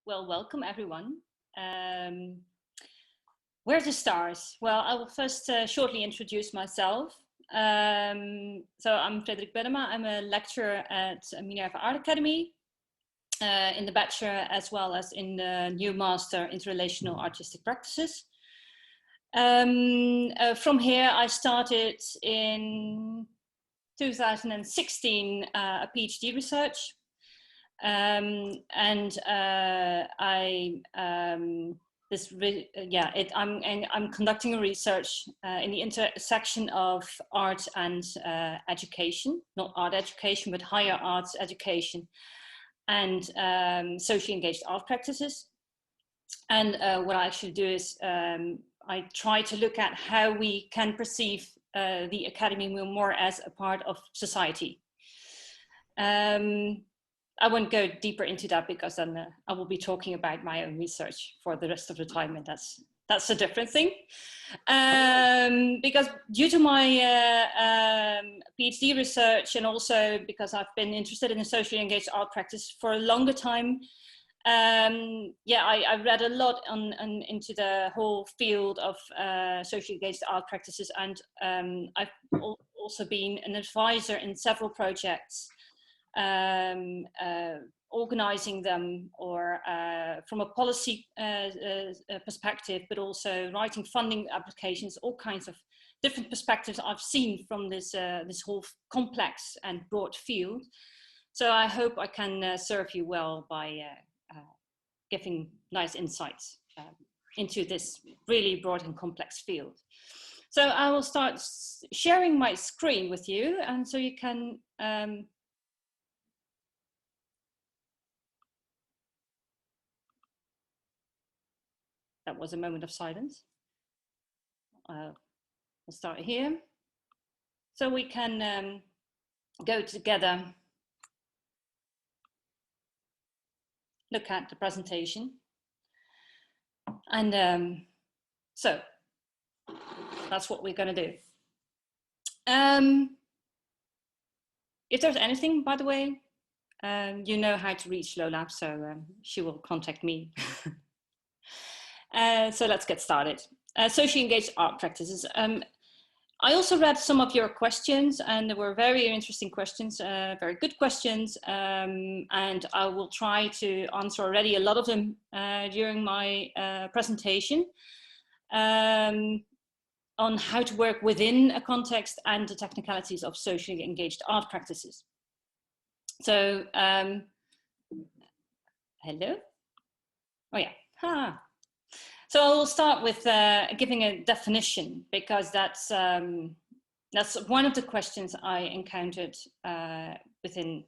Well, welcome everyone. Where to start? Well, I will first shortly introduce myself. So I'm Frederiek Bennema. I'm a lecturer at Minerva Art Academy in the bachelor as well as in the new master Interrelational Artistic Practices. From here, I started in 2016 a PhD research. I'm conducting a research in the intersection of art and education, not art education, but higher arts education and socially engaged art practices. And what I actually do is I try to look at how we can perceive the academy more as a part of society. I won't go deeper into that because then I will be talking about my own research for the rest of the time, and that's a different thing. Because due to my PhD research, and also because I've been interested in the socially engaged art practice for a longer time, I read a lot into the whole field of socially engaged art practices, and I've also been an advisor in several projects. Organizing them or from a policy perspective, but also writing funding applications, all kinds of different perspectives I've seen from this whole complex and broad field. So I hope I can serve you well by giving nice insights into this really broad and complex field. So I will start sharing my screen with you, and so you can that was a moment of silence. We'll start here. So we can go together, look at the presentation. And so that's what we're going to do. If there's anything, by the way, you know how to reach Lola, so she will contact me. So let's get started. Socially engaged art practices. I also read some of your questions, and they were very interesting questions, very good questions, and I will try to answer already a lot of them during my presentation on how to work within a context and the technicalities of socially engaged art practices. So, hello? Oh yeah, ha. So I will start with giving a definition, because that's one of the questions I encountered within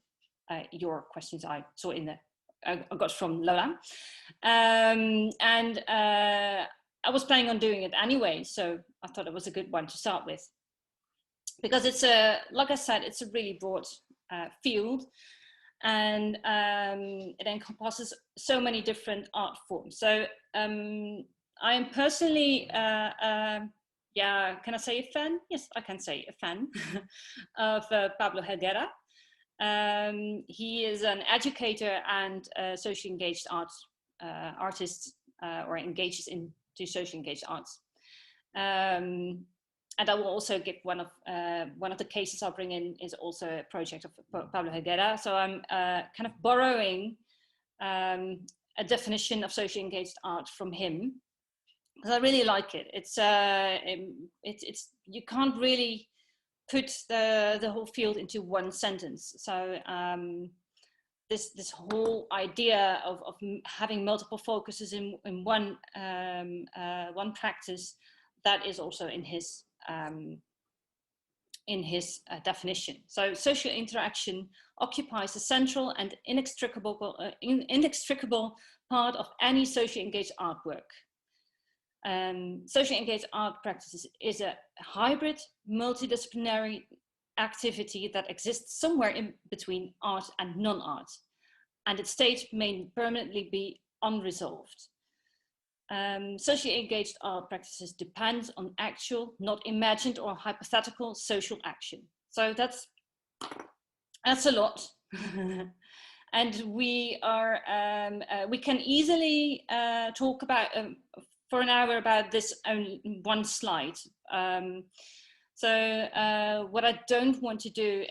your questions I saw in I got from Lola, and I was planning on doing it anyway, so I thought it was a good one to start with, because it's like I said, it's a really broad field, and it encompasses so many different art forms. So I am personally, can I say a fan? Yes, I can say a fan of Pablo Guerra. He is an educator and socially engaged artist, or engages into socially engaged arts. And I will also give one of the cases I'll bring in is also a project of Pablo Guerra. So I'm kind of borrowing a definition of socially engaged art from him, because I really like it. It's you can't really put the whole field into one sentence. So this whole idea of having multiple focuses in one practice, that is also in his definition. So social interaction occupies a central and inextricable part of any socially engaged artwork. Socially engaged art practices is a hybrid, multidisciplinary activity that exists somewhere in between art and non-art, and its state may permanently be unresolved. Socially engaged art practices depend on actual, not imagined or hypothetical social action. So that's a lot. And we can easily talk about for an hour about this only one slide. So what I don't want to do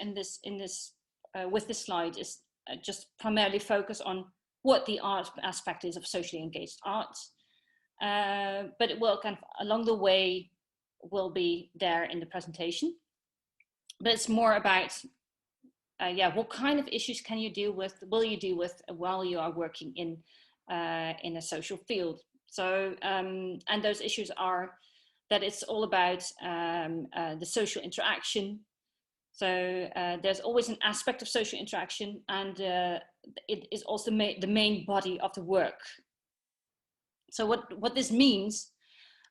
with this slide is just primarily focus on what the art aspect is of socially engaged art, but it will kind of along the way will be there in the presentation. But it's more about what kind of issues will you deal with while you are working in a social field. So and those issues are that it's all about the social interaction. So there's always an aspect of social interaction, and it is also the main body of the work. So what this means,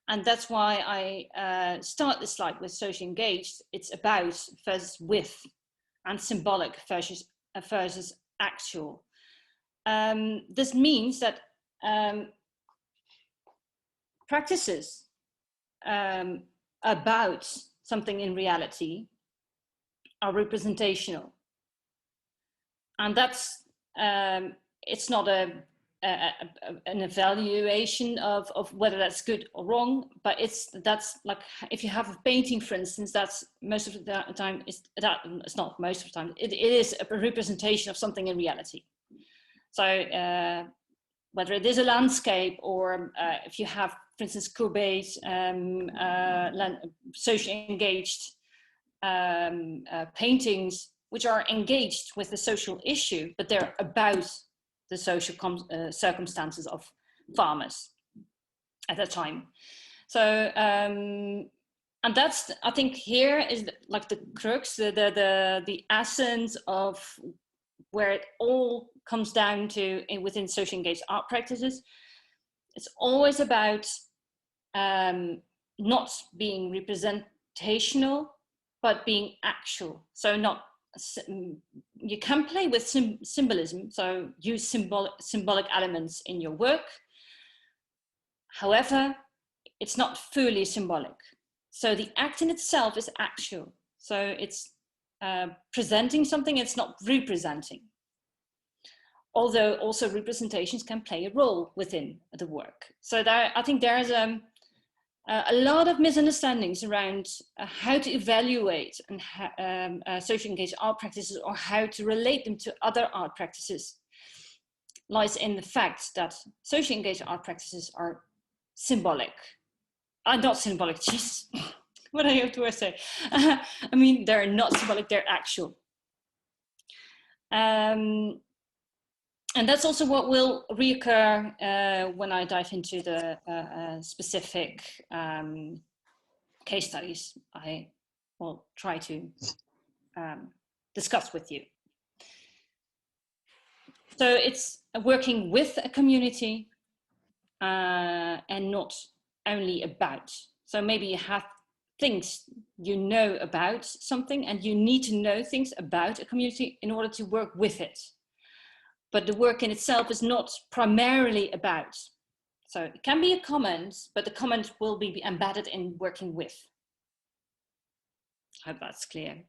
and that's why I start this slide with socially engaged, it's about versus with, and symbolic versus actual. This means that practices about something in reality are representational, and that's it's not an evaluation of whether that's good or wrong, but that's like if you have a painting, for instance, that's most of the time it's not most of the time, it is a representation of something in reality. So whether it is a landscape or if you have, for instance, Courbet's socially engaged paintings, which are engaged with the social issue, but they're about the social circumstances of farmers at that time. So, and that's, I think here is like the crux, the essence of where it all comes down to within socially engaged art practices. It's always about not being representational, but being actual. So not, you can play with symbolism, so use symbolic elements in your work. However, it's not fully symbolic. So the act in itself is actual. So it's presenting something, it's not representing. Although also representations can play a role within the work. So there, I think there's a lot of misunderstandings around how to evaluate and socially engaged art practices, or how to relate them to other art practices, lies in the fact that socially engaged art practices are symbolic. Not symbolic, jeez. What do I say? I mean, they're not symbolic, they're actual. And that's also what will reoccur when I dive into the specific case studies I will try to discuss with you. So it's working with a community and not only about. So maybe you have things you know about something, and you need to know things about a community in order to work with it. But the work in itself is not primarily about. So it can be a comment, but the comment will be embedded in working with. I hope that's clear.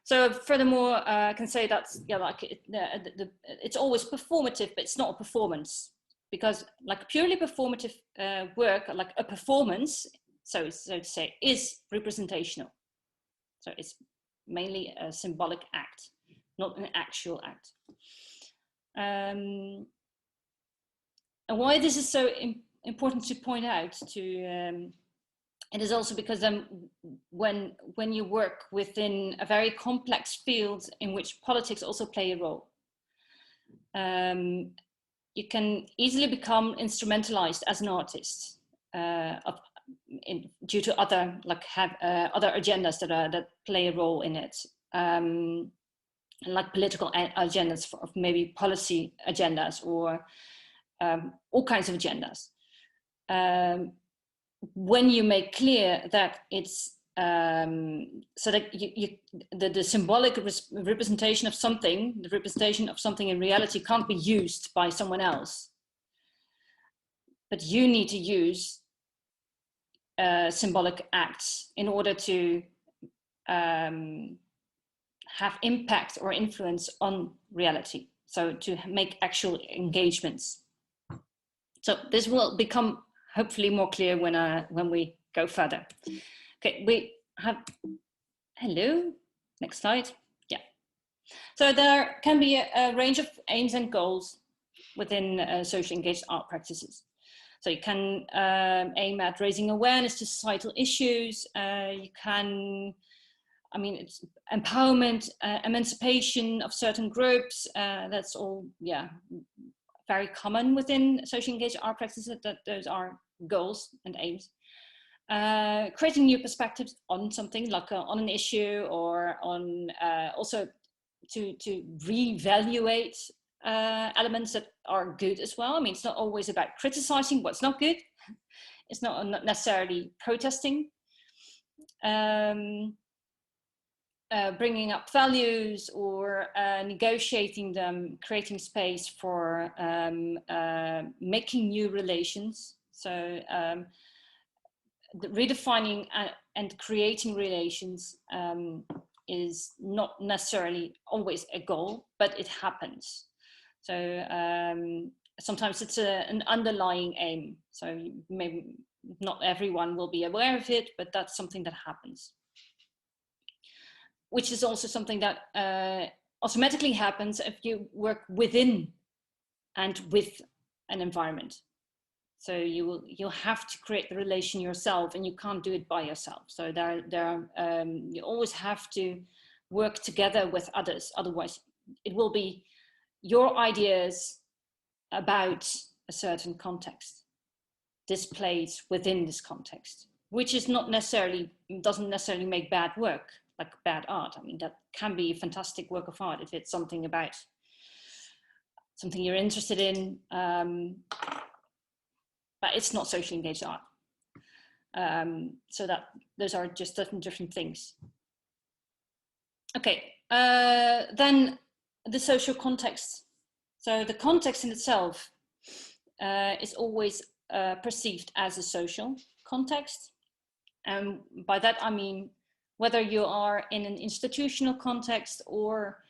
So furthermore, I can say that's, yeah, like it's always performative, but it's not a performance, because like purely performative work, like a performance, so to say, is representational. So it's mainly a symbolic act, not an actual act. And why this is so important to point out it is also because when you work within a very complex field in which politics also play a role, you can easily become instrumentalized as an artist due to other other agendas that play a role in it. Like political agendas, of maybe policy agendas, or all kinds of agendas. When you make clear that it's so that the symbolic representation of something, the representation of something in reality can't be used by someone else, but you need to use symbolic acts in order to have impact or influence on reality. So to make actual engagements. So this will become hopefully more clear when we go further. Okay, we have, hello, next slide. Yeah. So there can be a range of aims and goals within socially engaged art practices. So you can aim at raising awareness to societal issues. You can, I mean, it's empowerment, emancipation of certain groups. That's all, yeah, very common within socially engaged art practices, that those are goals and aims. Creating new perspectives on something, like on an issue, or on also to reevaluate elements that are good as well. I mean, it's not always about criticizing what's not good. It's not necessarily protesting. Bringing up values, or negotiating them, creating space for making new relations. So redefining and creating relations is not necessarily always a goal, but it happens. So sometimes it's an underlying aim. So maybe not everyone will be aware of it, but that's something that happens. Which is also something that automatically happens if you work within and with an environment. So you'll have to create the relation yourself, and you can't do it by yourself. So you always have to work together with others. Otherwise, it will be your ideas about a certain context displayed within this context, which is not necessarily, doesn't necessarily make bad work, like bad art. I mean, that can be a fantastic work of art if it's something about something you're interested in, but it's not socially engaged art. So that those are just different things. Okay, then the social context. So the context in itself is always perceived as a social context. And by that I mean, whether you are in an institutional context, or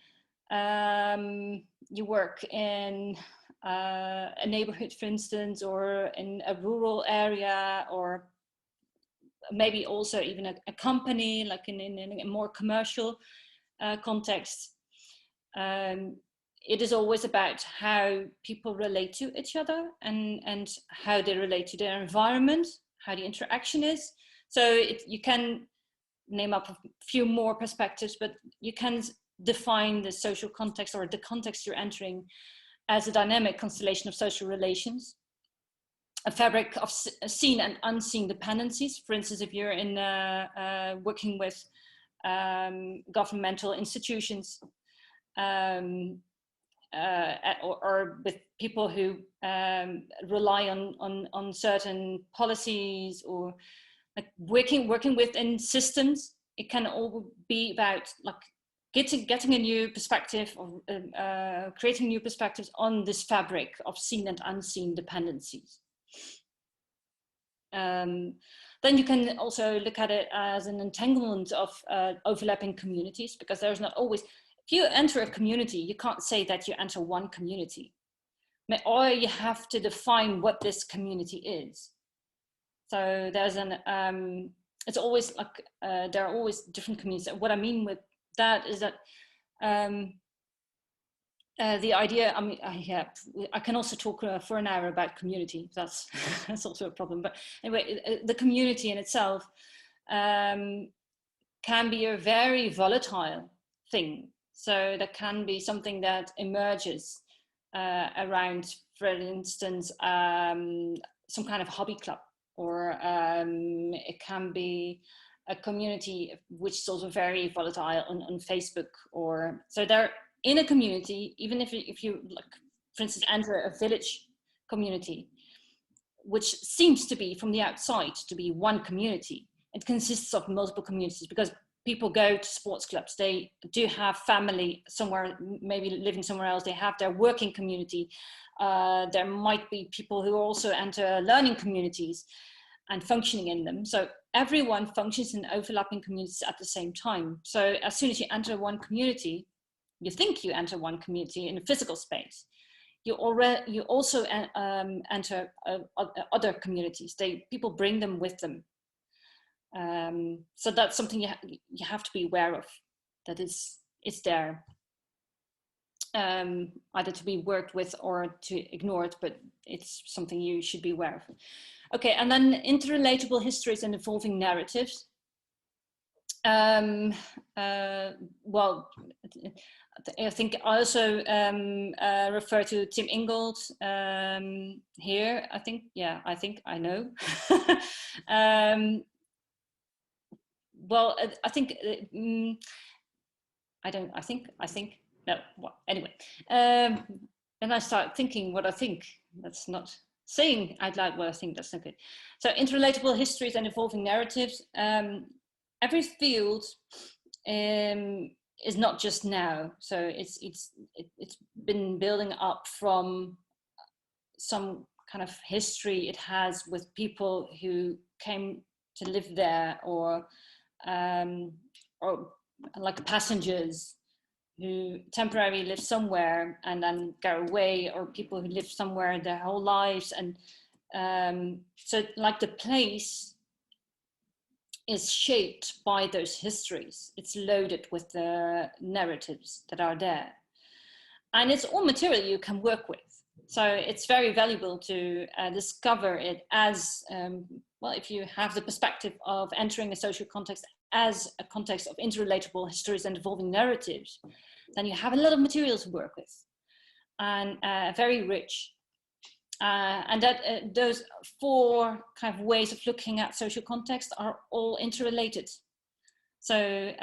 you work in a neighborhood, for instance, or in a rural area, or maybe also even a company, like in a more commercial context. It is always about how people relate to each other, and how they relate to their environment, how the interaction is. So you can name up a few more perspectives, but you can define the social context, or the context you're entering, as a dynamic constellation of social relations, a fabric of seen and unseen dependencies. For instance, if you're in working with governmental institutions, or with people who rely on certain policies, or like working within systems, it can all be about like getting a new perspective, or creating new perspectives on this fabric of seen and unseen dependencies. Then you can also look at it as an entanglement of overlapping communities, because there's not always, if you enter a community, you can't say that you enter one community, or you have to define what this community is. So there's it's always like, there are always different communities. What I mean with that is that the idea, I mean, I can also talk for an hour about community. That's also a problem. But anyway, the community in itself can be a very volatile thing. So that can be something that emerges around, for instance, some kind of hobby club, or it can be a community which is also very volatile on Facebook, or so there. In a community, even if you like, for instance, enter a village community, which seems to be from the outside to be one community, it consists of multiple communities, because people go to sports clubs, they do have family somewhere, maybe living somewhere else, they have their working community, there might be people who also enter learning communities and functioning in them. So everyone functions in overlapping communities at the same time. So as soon as you enter one community, you think you enter one community in a physical space, you also enter other communities. People bring them with them. So that's something you have to be aware of, that it's there, either to be worked with or to ignore it, but it's something you should be aware of. Okay, and then interrelatable histories and evolving narratives. Well, I think I also refer to Tim Ingold here. I think I know. Well, I think no. Well, anyway, and I start thinking what I think. That's not saying out loud what I think. That's not good. So interrelatable histories and evolving narratives. Every field is not just now. So it's been building up from some kind of history it has with people who came to live there, or like passengers who temporarily live somewhere and then go away, or people who live somewhere their whole lives. And so like the place is shaped by those histories. It's loaded with the narratives that are there. And it's all material you can work with. So it's very valuable to discover it as, well, if you have the perspective of entering a social context as a context of interrelatable histories and evolving narratives, then you have a lot of material to work with, and very rich. And that those four kind of ways of looking at social context are all interrelated. So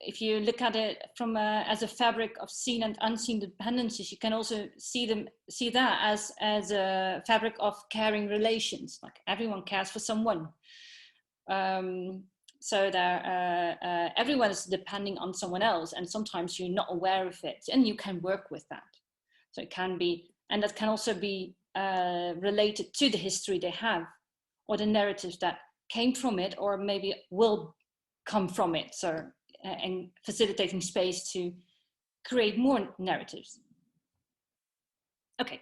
if you look at it from as a fabric of seen and unseen dependencies, you can also see that as a fabric of caring relations. Like everyone cares for someone. So there, everyone is depending on someone else, and sometimes you're not aware of it, and you can work with that. So it can be, and that can also be related to the history they have, or the narratives that came from it, or maybe will come from it. So, and facilitating space to create more narratives. Okay.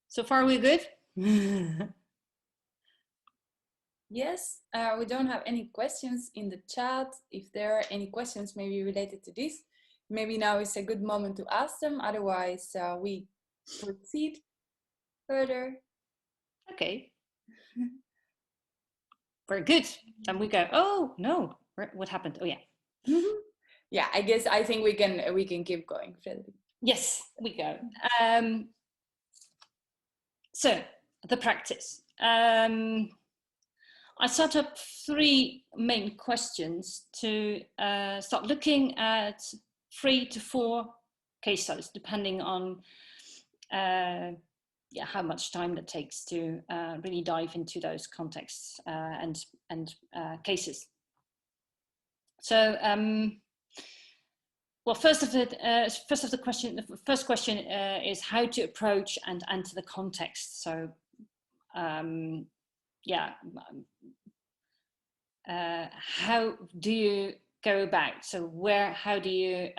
So far, we're good? Yes, we don't have any questions in the chat. If there are any questions maybe related to this, maybe now is a good moment to ask them. Otherwise, we proceed further. Okay. Very good. Then we go, oh no, what happened? Oh yeah. Yeah, I think we can keep going, Frederiek. Yes, we go. So the practice. I set up 3 main questions to start looking at 3 to 4 case studies, depending on how much time that takes to really dive into those contexts and cases. So, well, the first question is how to approach and enter the context. So, how do you go about? So how do you,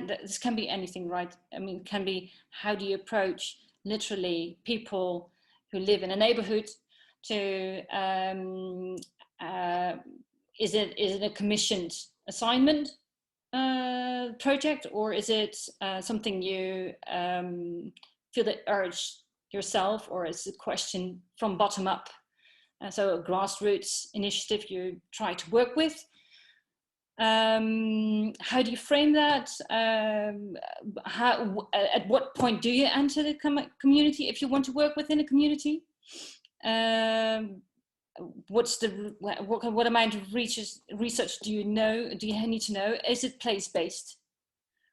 this can be anything, right? I mean, it can be, how do you approach literally people who live in a neighborhood to, is it a commissioned assignment project, or is it something you feel the urge yourself, or is it a question from bottom up? So a grassroots initiative you try to work with. How do you frame that? At what point do you enter the community if you want to work within a community? What amount of research do you need to know? Is it place-based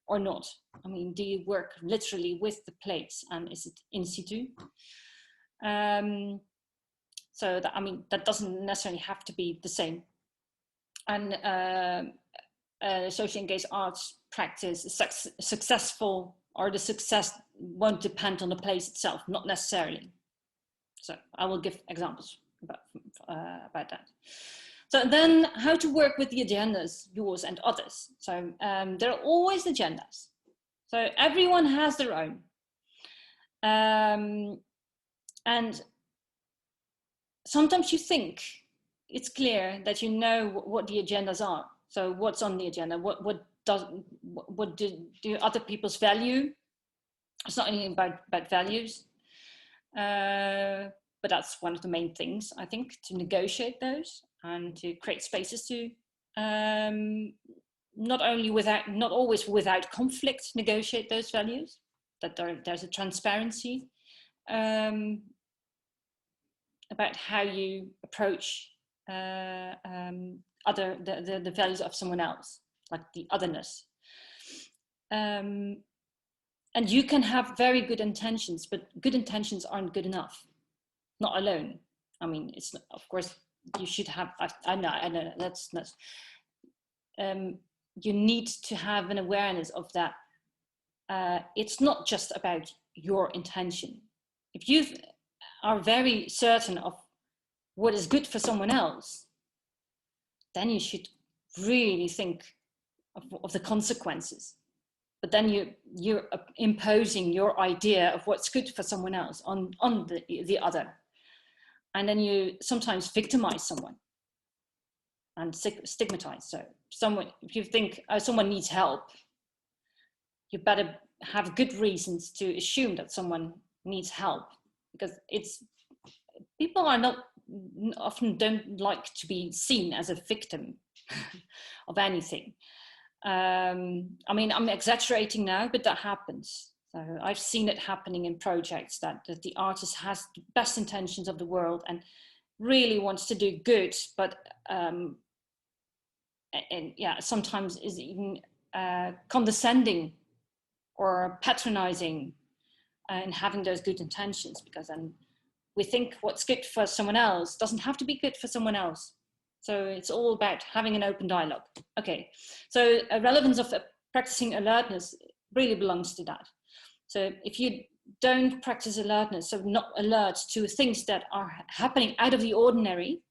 or not? I mean, do you work literally with the place, and is it in situ? So that, I mean, that doesn't necessarily have to be the same. And socially engaged arts practice is successful, or the success won't depend on the place itself, not necessarily. So I will give examples about that. So then how to work with the agendas, yours and others. So there are always agendas. So everyone has their own. And sometimes you think it's clear that you know what the agendas are. So what's on the agenda? What do other people's value? It's not only about values, but that's one of the main things, I think, to negotiate those and to create spaces to not always without conflict, negotiate those values, that there's a transparency about how you approach the values of someone else, like the otherness. And you can have very good intentions, but good intentions aren't good enough, not alone. I mean, it's not, of course you should have, I know that's you need to have an awareness of that. It's not just about your intention. If you are very certain of what is good for someone else, then you should really think of the consequences. But then you're imposing your idea of what's good for someone else on the other. And then you sometimes victimize someone and stigmatize. So if you think someone needs help, you better have good reasons to assume that someone needs help, because people are often don't like to be seen as a victim of anything. I mean, I'm exaggerating now, but that happens. So I've seen it happening in projects that the artist has the best intentions of the world and really wants to do good, but sometimes is even condescending or patronizing in having those good intentions, because then we think what's good for someone else doesn't have to be good for someone else. So it's all about having an open dialogue. Okay, so a relevance of practicing alertness really belongs to that. So if you don't practice alertness, so not alert to things that are happening out of the ordinary,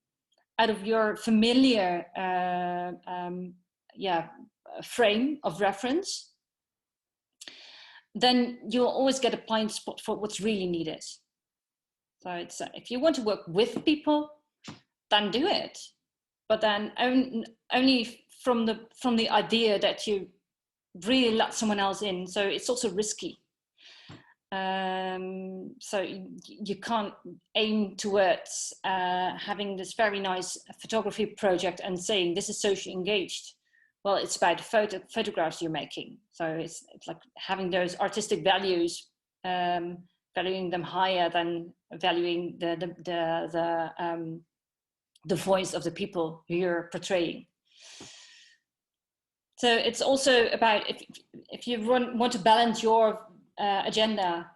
out of your familiar frame of reference, then you'll always get a blind spot for what's really needed. So it's if you want to work with people, then do it. But then only from the idea that you really let someone else in. So it's also risky. So you can't aim towards having this very nice photography project and saying this is socially engaged. Well, it's about photographs you're making. So it's like having those artistic values, valuing them higher than valuing the voice of the people who you're portraying. So it's also about if you want to balance your agenda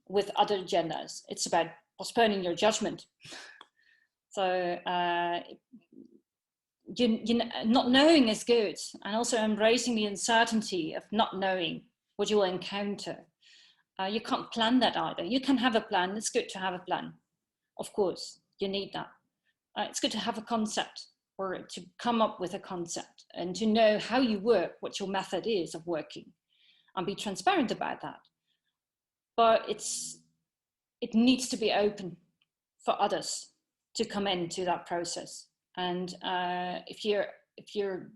with other agendas, it's about postponing your judgment. So not knowing is good, and also embracing the uncertainty of not knowing what you will encounter. You can't plan that either. You can have a plan. It's good to have a plan. Of course, you need that. It's good to have a concept, or to come up with a concept and to know how you work, what your method is of working, and be transparent about that. But it needs to be open for others to come into that process. And if you're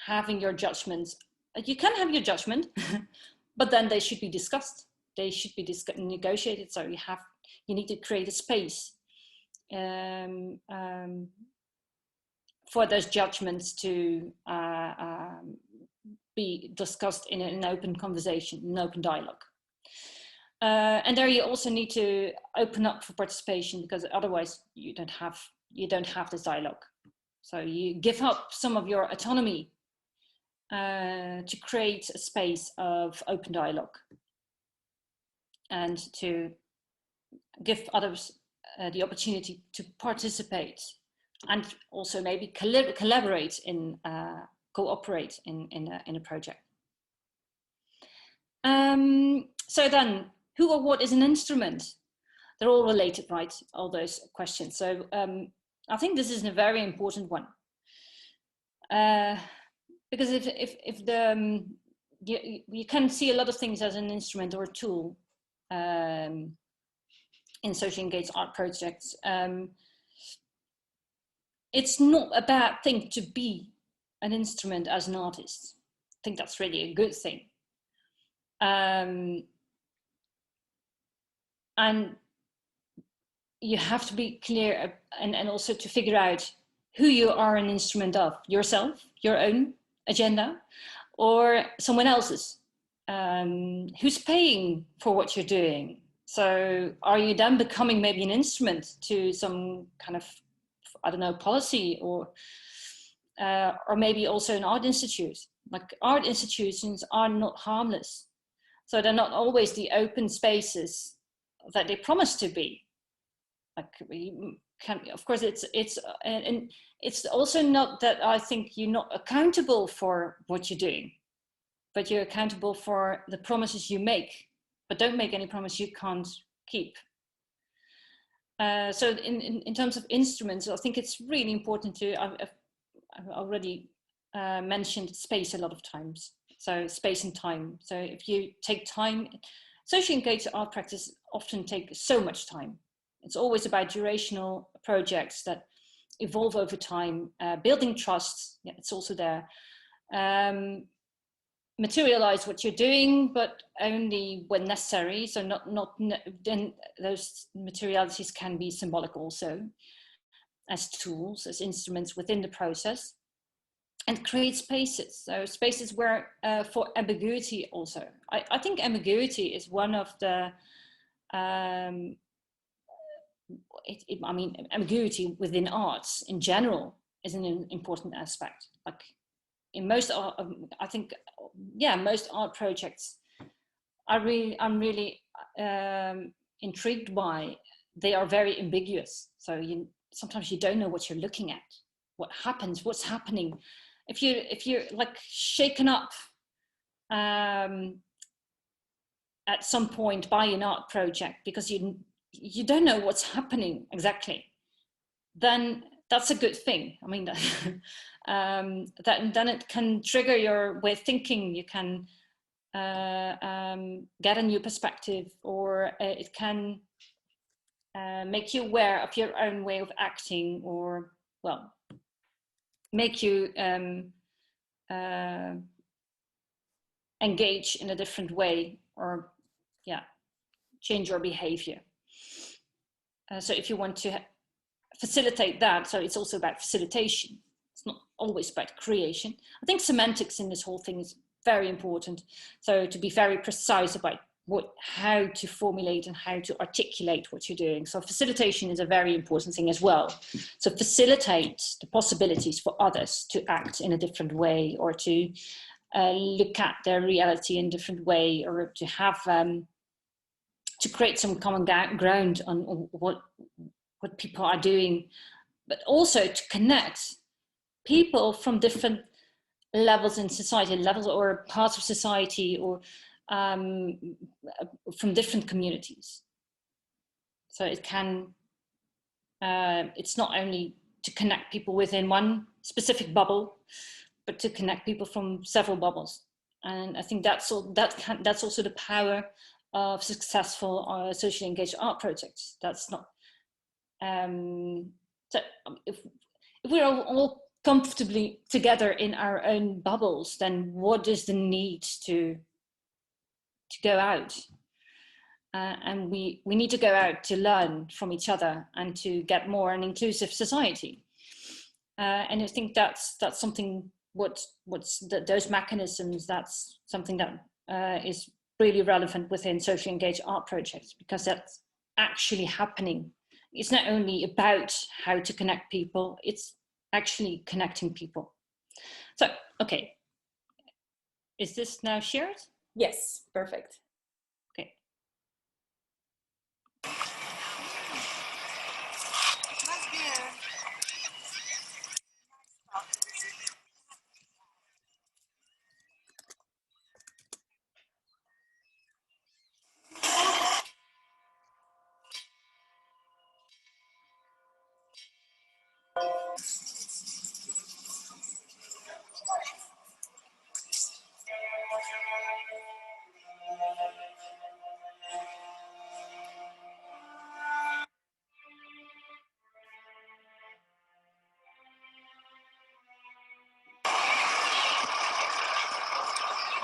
having your judgments, you can have your judgment, but then they should be discussed. They should be negotiated. So you need to create a space for those judgments to be discussed in an open conversation, an open dialogue. And there you also need to open up for participation, because otherwise you don't have this dialogue. So you give up some of your autonomy to create a space of open dialogue and to give others the opportunity to participate, and also maybe collaborate in cooperate in a project. So then, who or what is an instrument? They're all related, right? All those questions. So I think this is a very important one. Because if the you can see a lot of things as an instrument or a tool in socially engaged art projects. It's not a bad thing to be an instrument as an artist. I think that's really a good thing. And you have to be clear and also to figure out who you are an instrument of, yourself, your own agenda, or someone else's. Who's paying for what you're doing? So are you then becoming maybe an instrument to some kind of, I don't know, policy, or maybe also an art institute? Like, art institutions are not harmless. So they're not always the open spaces that they promise to be. Like, we can, of course, and it's also not that I think you're not accountable for what you're doing, but you're accountable for the promises you make, but don't make any promise you can't keep. So in terms of instruments, I think it's really important to, I've already mentioned space a lot of times. So space and time. So if you take time, socially engaged art practice often take so much time. It's always about durational projects that evolve over time, building trust, yeah, it's also there. Materialize what you're doing, but only when necessary. So then those materialities can be symbolic also, as tools, as instruments within the process, and create spaces. So spaces where for ambiguity also. I think ambiguity is one of the I mean, ambiguity within arts in general is an important aspect. Like, in most art, I think, yeah, most art projects I'm really intrigued by. They are very ambiguous. So sometimes you don't know what you're looking at, what happens, what's happening. If you're like shaken up at some point by an art project because you don't know what's happening exactly, then that's a good thing. I mean, then it can trigger your way of thinking. You can get a new perspective, or it can make you aware of your own way of acting, or, well, make you engage in a different way, or, yeah, change your behavior. So if you want to facilitate that, so it's also about facilitation. It's not always about creation. I think semantics in this whole thing is very important. So to be very precise about how to formulate and how to articulate what you're doing. So facilitation is a very important thing as well. So facilitate the possibilities for others to act in a different way, or to look at their reality in a different way, or to have to create some common ground on what people are doing, but also to connect people from different levels in society, levels or parts of society, or from different communities. So it can, it's not only to connect people within one specific bubble, but to connect people from several bubbles. And I think that's also the power of successful socially engaged art projects. That's not, so if we're all comfortably together in our own bubbles, then what is the need to go out? And we need to go out to learn from each other and to get more an inclusive society. And I think that's something. Those mechanisms, that's something that is really relevant within socially engaged art projects, because that's actually happening. It's not only about how to connect people, it's actually connecting people. So, okay. Is this now shared? Yes, perfect. Okay.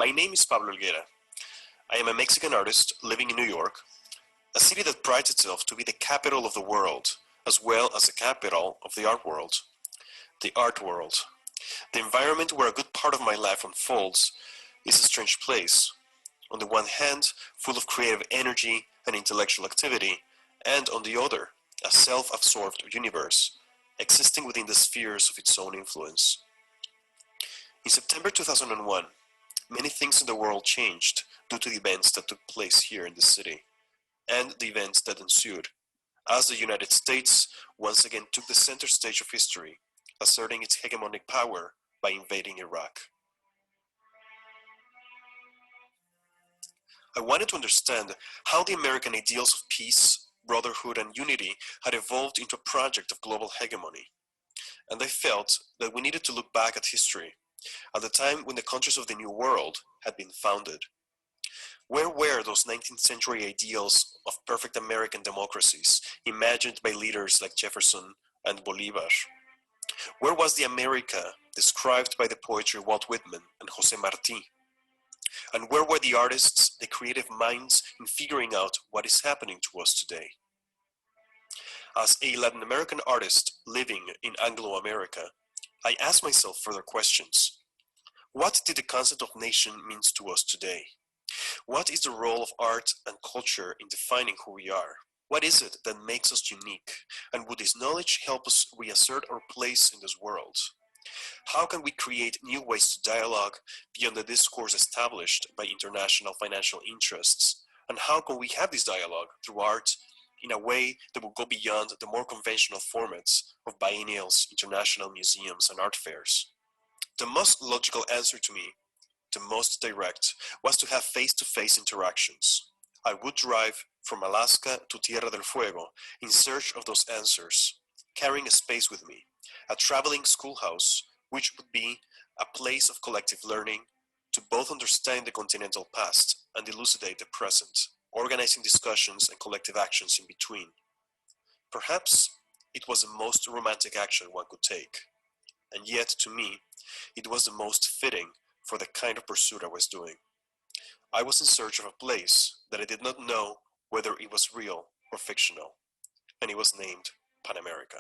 My name is Pablo Guerra. I am a Mexican artist living in New York, a city that prides itself to be the capital of the world, as well as the capital of the art world. The art world. The environment where a good part of my life unfolds is a strange place. On the one hand, full of creative energy and intellectual activity, and on the other, a self-absorbed universe, existing within the spheres of its own influence. In September 2001, many things in the world changed due to the events that took place here in the city, and the events that ensued, as the United States once again took the center stage of history, asserting its hegemonic power by invading Iraq. I wanted to understand how the American ideals of peace, brotherhood, and unity had evolved into a project of global hegemony. And I felt that we needed to look back at history, at the time when the countries of the New World had been founded. Where were those 19th century ideals of perfect American democracies, imagined by leaders like Jefferson and Bolivar? Where was the America described by the poetry of Walt Whitman and José Martí? And where were the artists, the creative minds in figuring out what is happening to us today? As a Latin American artist living in Anglo-America, I asked myself further questions. What did the concept of nation mean to us today? What is the role of art and culture in defining who we are? What is it that makes us unique? And would this knowledge help us reassert our place in this world? How can we create new ways to dialogue beyond the discourse established by international financial interests? And how can we have this dialogue through art in a way that will go beyond the more conventional formats of biennials, international museums, and art fairs? The most logical answer to me, the most direct, was to have face-to-face interactions. I would drive from Alaska to Tierra del Fuego in search of those answers, carrying a space with me, a traveling schoolhouse, which would be a place of collective learning to both understand the continental past and elucidate the present, organizing discussions and collective actions in between. Perhaps it was the most romantic action one could take, and yet to me, it was the most fitting for the kind of pursuit I was doing. I was in search of a place that I did not know whether it was real or fictional, and it was named Pan America.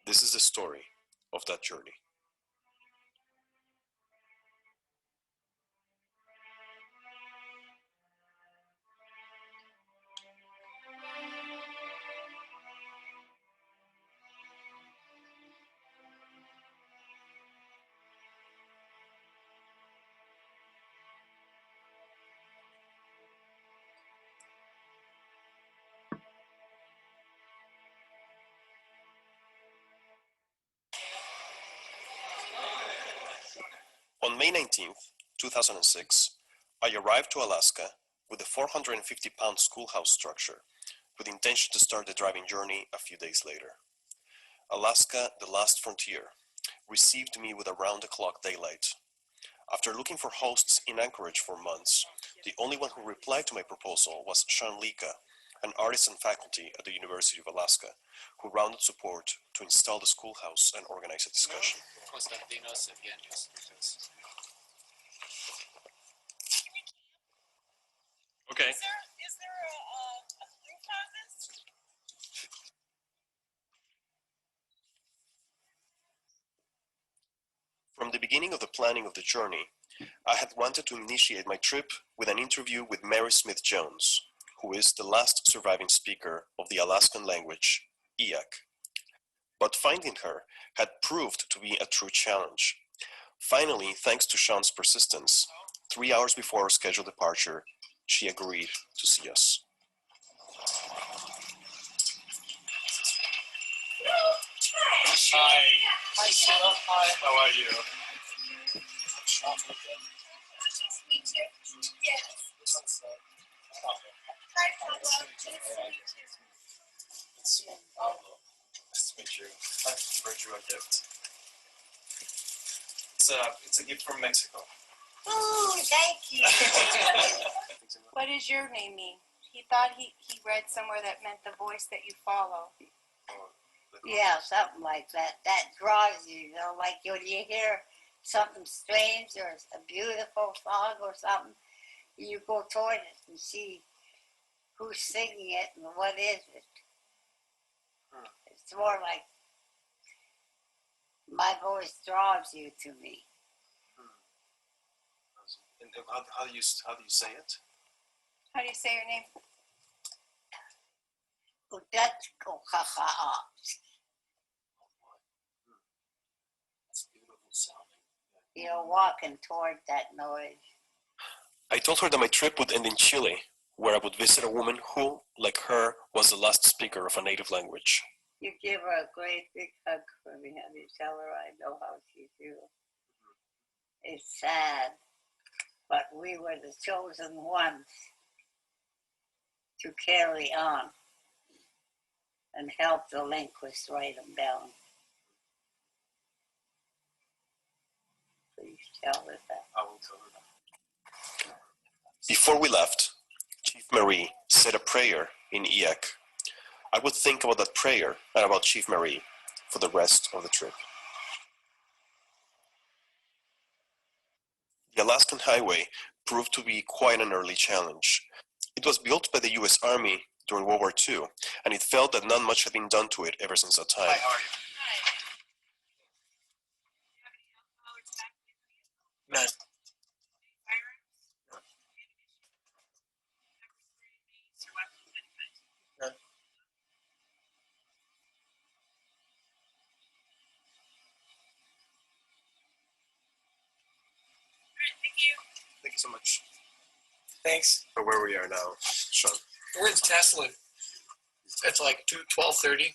This is the story of that journey. On May 19th, 2006, I arrived to Alaska with a 450-pound schoolhouse structure, with the intention to start the driving journey a few days later. Alaska, the last frontier, received me with around-the-clock daylight. After looking for hosts in Anchorage for months, the only one who replied to my proposal was Sean Lika, an artist and faculty at the University of Alaska, who rounded support to install the schoolhouse and organize a discussion. Okay. Is there a proof on this? From the beginning of the planning of the journey, I had wanted to initiate my trip with an interview with Mary Smith Jones, who is the last surviving speaker of the Alaskan language, Eyak. But finding her had proved to be a true challenge. Finally, thanks to Sean's persistence, 3 hours before our scheduled departure, she agreed to see us. Hi. Hi, Sheila. Hi. How are you? Nice to meet you. Yes. Hi, Pablo. Nice to meet you. It's Pablo. Nice to meet you. I brought you a gift. It's a gift from Mexico. Oh, thank you. What does your name mean? He thought he read somewhere that meant the voice that you follow. Yeah, something like that. That draws you, like when you hear something strange or a beautiful song or something, you go toward it and see who's singing it and what is it. It's more like my voice draws you to me. And how do you say it? How do you say your name? It's beautiful sounding. You're walking toward that noise. I told her that my trip would end in Chile, where I would visit a woman who, like her, was the last speaker of a native language. You give her a great big hug for me, and you tell her I know how she feels. It's sad, but we were the chosen ones to carry on and help the linguists write them down. Please tell her that. I will tell her that. Before we left, Chief Marie said a prayer in Iyak. I would think about that prayer and about Chief Marie for the rest of the trip. The Alaskan Highway proved to be quite an early challenge. It was built by the US Army during World War II, and it felt that not much had been done to it ever since that time. Hi, how are you? None. Thank you so much. Thanks. For where we are now, Sean. We're in Tesla. It's like 12:30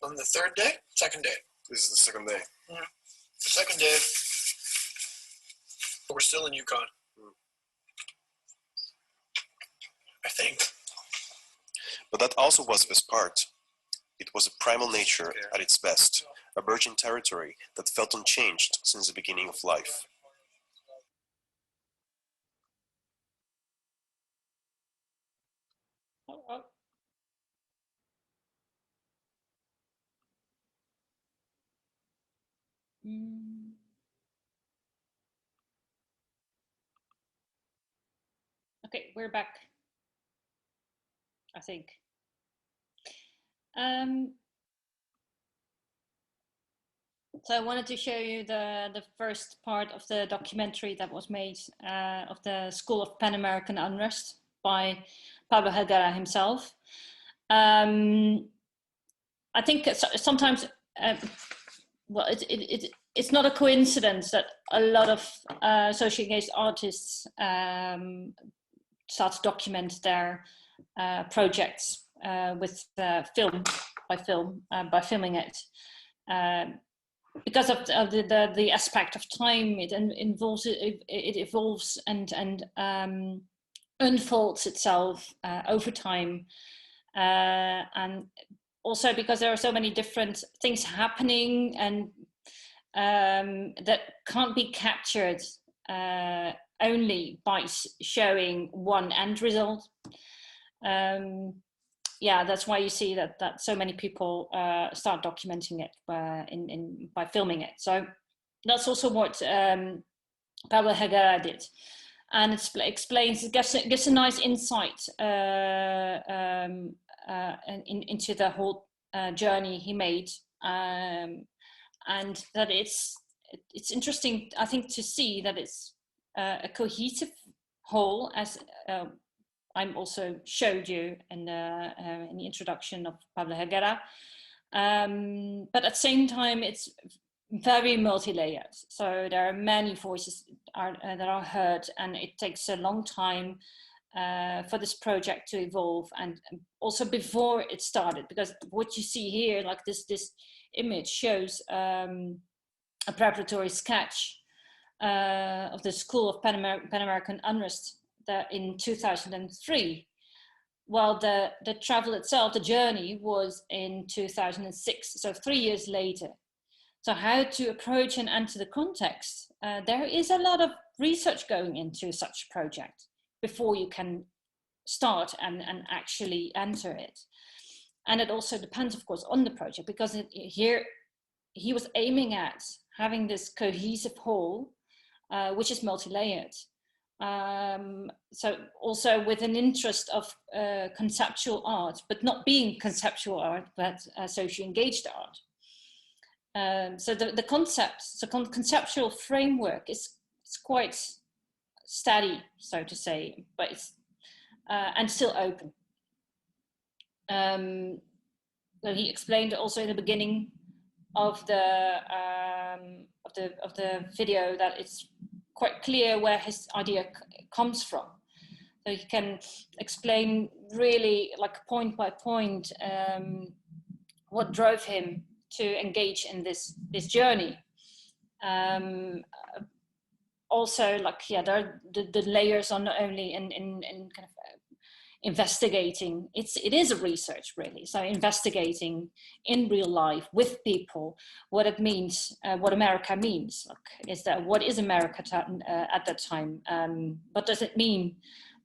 on the third day, second day. This is the second day. The second day, but we're still in Yukon. I think. But that also was the best part. It was a primal nature at its best, a virgin territory that felt unchanged since the beginning of life. Okay, we're back, I think. So I wanted to show you the first part of the documentary that was made of the School of Pan American Unrest by Pablo Guerra himself. I think sometimes, well, it's not a coincidence that a lot of socially engaged artists start to document their projects with by filming it. Because of the aspect of time, it evolves and unfolds itself over time, and also because there are so many different things happening and that can't be captured only by showing one end result. Yeah, that's why you see that so many people start documenting it by filming it. So that's also what Pablo Guerra did, and it explains, it gives a nice insight into the whole journey he made, and that it's interesting, I think, to see that it's a cohesive whole, as I also showed you in the introduction of Pablo Guerra, but at the same time it's very multi-layered. So there are many voices that are heard, and it takes a long time for this project to evolve, and also before it started, because what you see here, like this image shows a preparatory sketch of the School of Pan American Unrest in 2003, while the travel itself, the journey, was in 2006, so 3 years later. So how to approach and enter the context, there is a lot of research going into such a project before you can start and actually enter it. And it also depends, of course, on the project, because here he was aiming at having this cohesive whole, which is multi-layered. So also with an interest of conceptual art, but not being conceptual art, but socially engaged art. So the conceptual framework is quite steady, so to say, but it's and still open. So he explained also in the beginning of the video that it's quite clear where his idea comes from. So he can explain really like point by point what drove him to engage in this journey. Also, like, yeah, there are the layers are not only in kind of investigating. It is a research, really. So investigating in real life with people what it means, what America means. Like, what is America at that time? What does it mean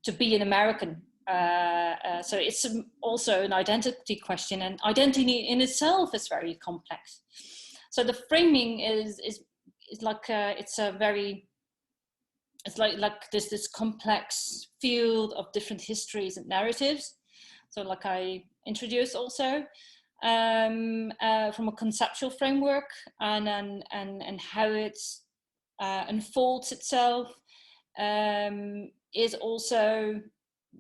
to be an American? So it's also an identity question, and identity in itself is very complex. So the framing is like it's like this complex field of different histories and narratives. So like I introduced also from a conceptual framework, and how it unfolds itself is also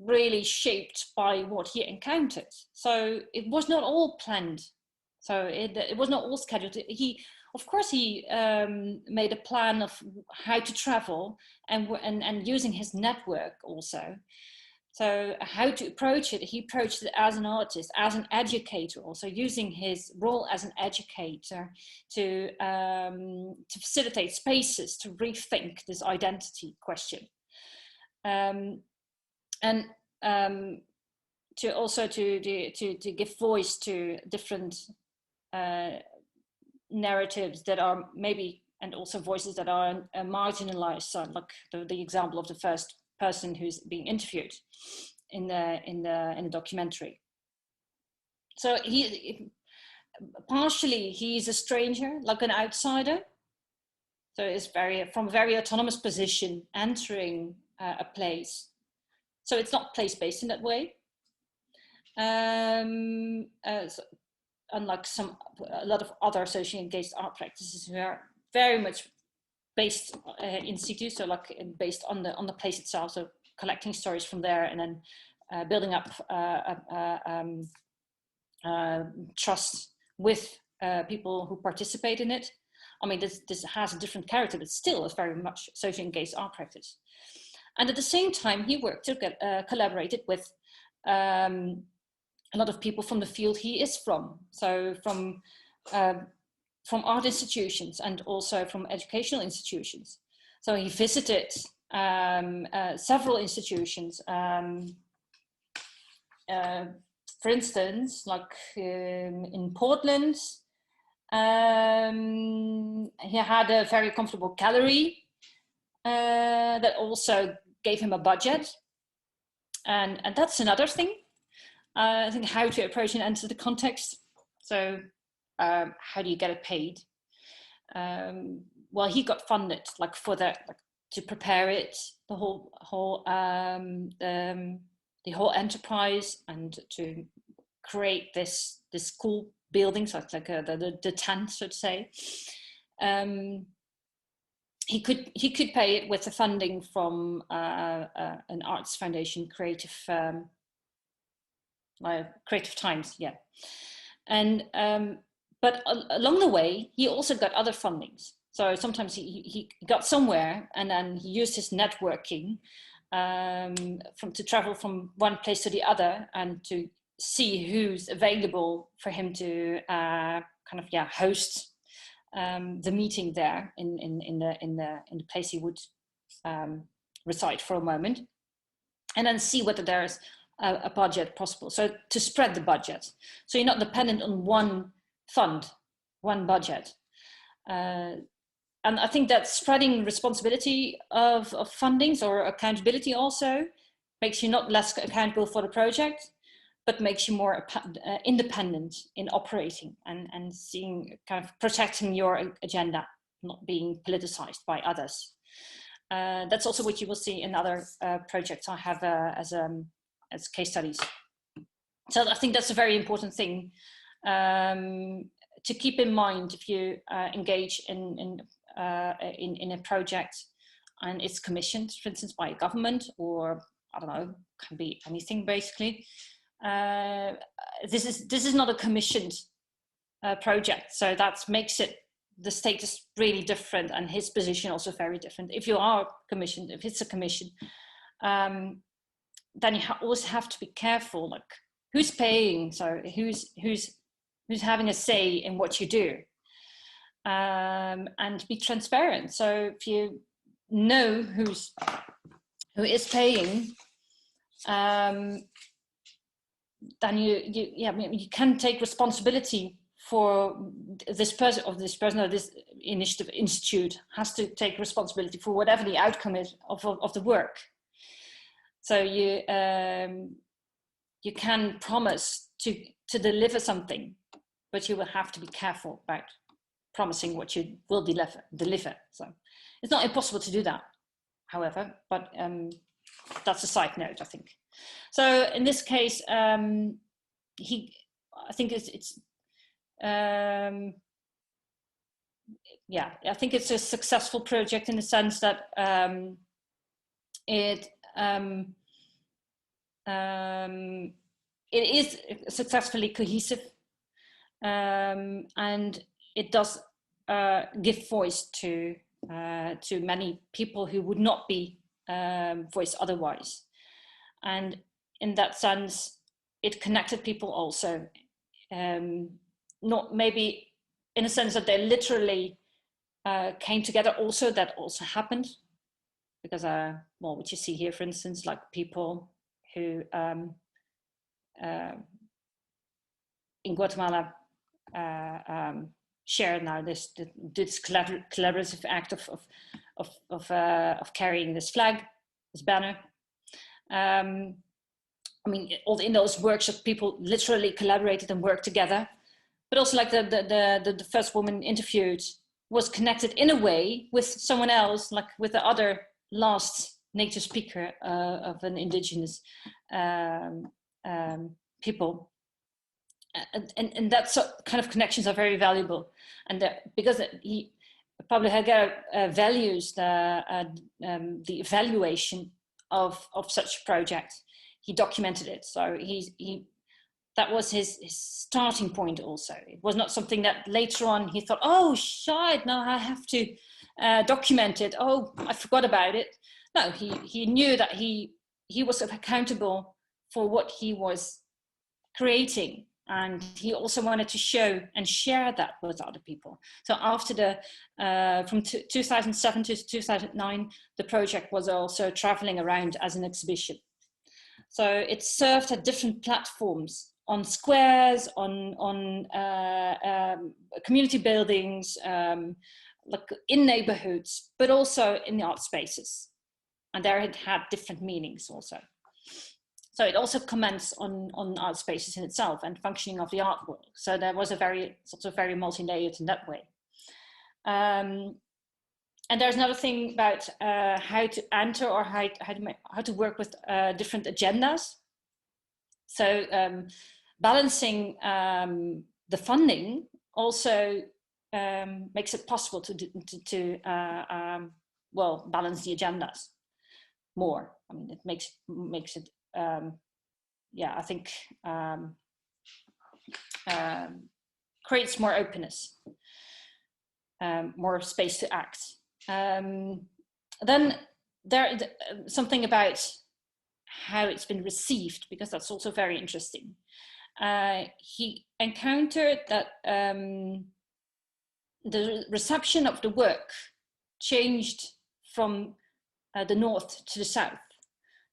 really shaped by what he encountered. So it was not all planned. So it was not all scheduled. Of course, he made a plan of how to travel and using his network also. So how to approach it, he approached it as an artist, as an educator, also using his role as an educator to facilitate spaces to rethink this identity question. And to also to give voice to different narratives that are maybe, and also voices that are marginalized. So like the example of the first person who's being interviewed in the documentary. So partially he's a stranger, like an outsider. So it's from a very autonomous position entering a place. So it's not place-based in that way. So unlike a lot of other socially engaged art practices who are very much based in situ, so like based on the place itself, so collecting stories from there and then building up trust with people who participate in it. I mean, this has a different character, but still is very much socially engaged art practice. And at the same time, he worked to collaborated with a lot of people from the field he is from. So from art institutions and also from educational institutions. So he visited several institutions. For instance, like in Portland, he had a very comfortable gallery that also gave him a budget. And that's another thing. I think how to approach and enter the context. So how do you get it paid? Well, he got funded like for that, like, to prepare it, the whole enterprise, and to create this cool building. So it's like the tent, so to say. He could pay it with the funding from an arts foundation, Creative Times, yeah. And but along the way, he also got other fundings. So sometimes he got somewhere, and then he used his networking to travel from one place to the other, and to see who's available for him to host the meeting there in the place he would reside for a moment, and then see whether there's a budget possible. So to spread the budget, so you're not dependent on one fund, one budget. And I think that spreading responsibility of fundings or accountability also makes you not less accountable for the project, but makes you more independent in operating and seeing, kind of protecting your agenda, not being politicized by others. That's also what you will see in other projects I have as case studies. So I think that's a very important thing to keep in mind if you engage in a project and it's commissioned, for instance, by a government, or I don't know, can be anything basically. This is not a commissioned project, so that makes it the status really different, and his position also very different. If you are commissioned, if it's a commission, then you always have to be careful, like who's paying, so who's having a say in what you do, and be transparent. So if you know who is paying, then you can take responsibility for this person or this initiative institute has to take responsibility for whatever the outcome is of the work. So you can promise to deliver something, but you will have to be careful about promising what you will deliver. So it's not impossible to do that, however, but that's a side note, I think. So in this case, I think I think it's a successful project in the sense that it is successfully cohesive, and it does give voice to many people who would not be voiced otherwise. And in that sense, it connected people also, not maybe in a sense that they literally came together. Also, that also happened because, well, what you see here, for instance, like people who in Guatemala share now this collaborative act of carrying this flag, this banner. I mean, in those workshops, people literally collaborated and worked together. But also, like the first woman interviewed was connected in a way with someone else, like with the other last native speaker of an indigenous people. And that kind of connections are very valuable. And because Pablo Guerra values the evaluation of such projects, he documented it. So that was his starting point also. It was not something that later on he thought, oh, shit, now I have to document it. Oh, I forgot about it. No, he knew that he was accountable for what he was creating. And he also wanted to show and share that with other people. So after from 2007 to 2009, the project was also traveling around as an exhibition. So it served at different platforms, on squares, on community buildings, like in neighborhoods, but also in the art spaces. And there it had different meanings also. So it also comments on art spaces in itself and functioning of the art world. So there was a very multi-layered in that way. And there's another thing about how to enter or how to work with different agendas. So balancing the funding also makes it possible to balance the agendas more. I mean, it makes it I think creates more openness, more space to act. Then there something about how it's been received, because that's also very interesting. He encountered that the reception of the work changed from the north to the south.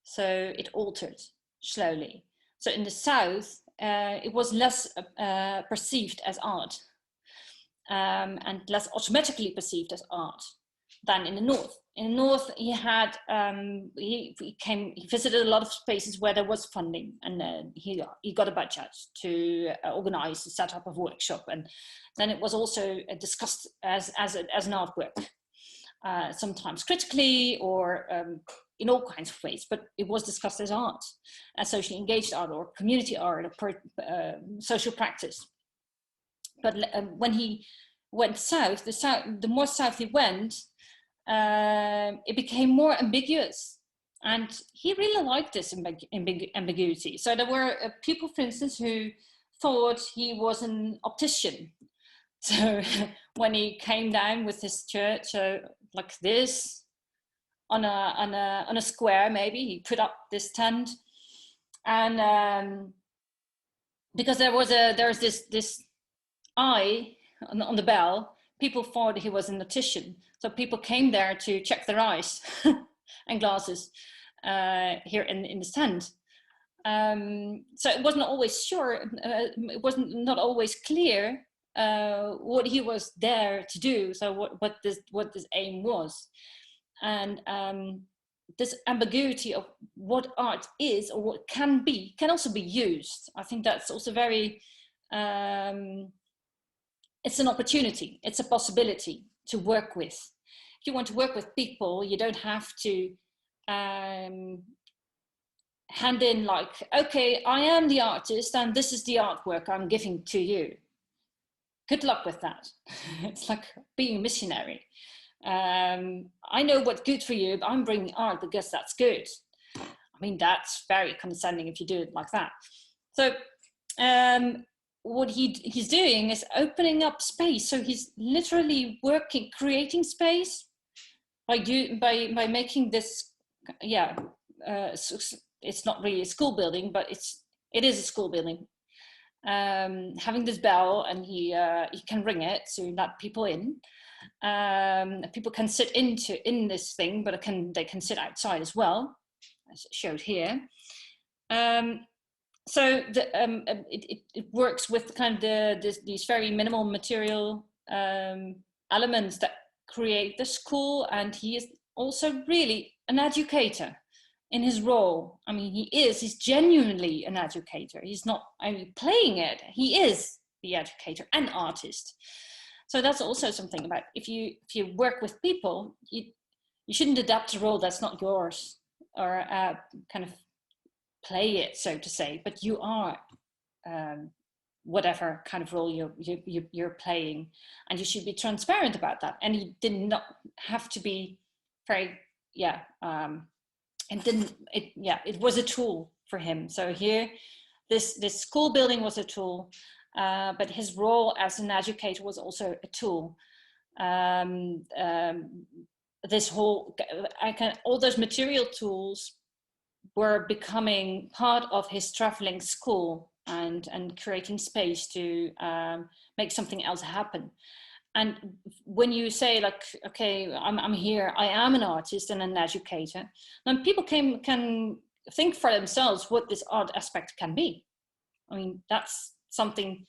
So it altered slowly. So in the south, it was less perceived as art, and less automatically perceived as art. than in the north. In the north, he had he visited a lot of spaces where there was funding, and he got a budget to organize the setup of a workshop, and then it was also discussed as an artwork, sometimes critically or in all kinds of ways, but it was discussed as art, as socially engaged art or community art or social practice. But when he went south, the more south he went, it became more ambiguous, and he really liked this ambiguity. So there were people, for instance, who thought he was an optician. So when he came down with his church like this on a square, maybe he put up this tent, and because there's this eye on the bell, people thought he was an optician. So people came there to check their eyes and glasses here in the stand. So it wasn't always sure, it wasn't not always clear what he was there to do. So what this aim was. And this ambiguity of what art is or what can be can also be used. I think that's also very, it's an opportunity, it's a possibility to work with. If you want to work with people, you don't have to hand in like, okay, I am the artist and this is the artwork I'm giving to you. Good luck with that. It's like being a missionary. I know what's good for you, but I'm bringing art because that's good. I mean, that's very condescending if you do it like that. So what he's doing is opening up space. So he's literally creating space by making this, it's not really a school building, but it is a school building. Having this bell, and he can ring it to let people in. People can sit in this thing, but they can sit outside as well, as showed here. So it works with kind of these very minimal material elements that create the school, and he is also really an educator in his role. I mean, he's genuinely an educator. He's not only playing it, he is the educator and artist. So that's also something about if you work with people, you shouldn't adapt a role that's not yours, or kind of play it, so to say, but you are whatever kind of role you're playing, and you should be transparent about that. And he did not have to be very, it was a tool for him. So here, this school building was a tool, but his role as an educator was also a tool. All those material tools were becoming part of his traveling school and creating space to make something else happen. And when you say like, okay, I'm here, I am an artist and an educator, then people can think for themselves what this art aspect can be. I mean, that's something,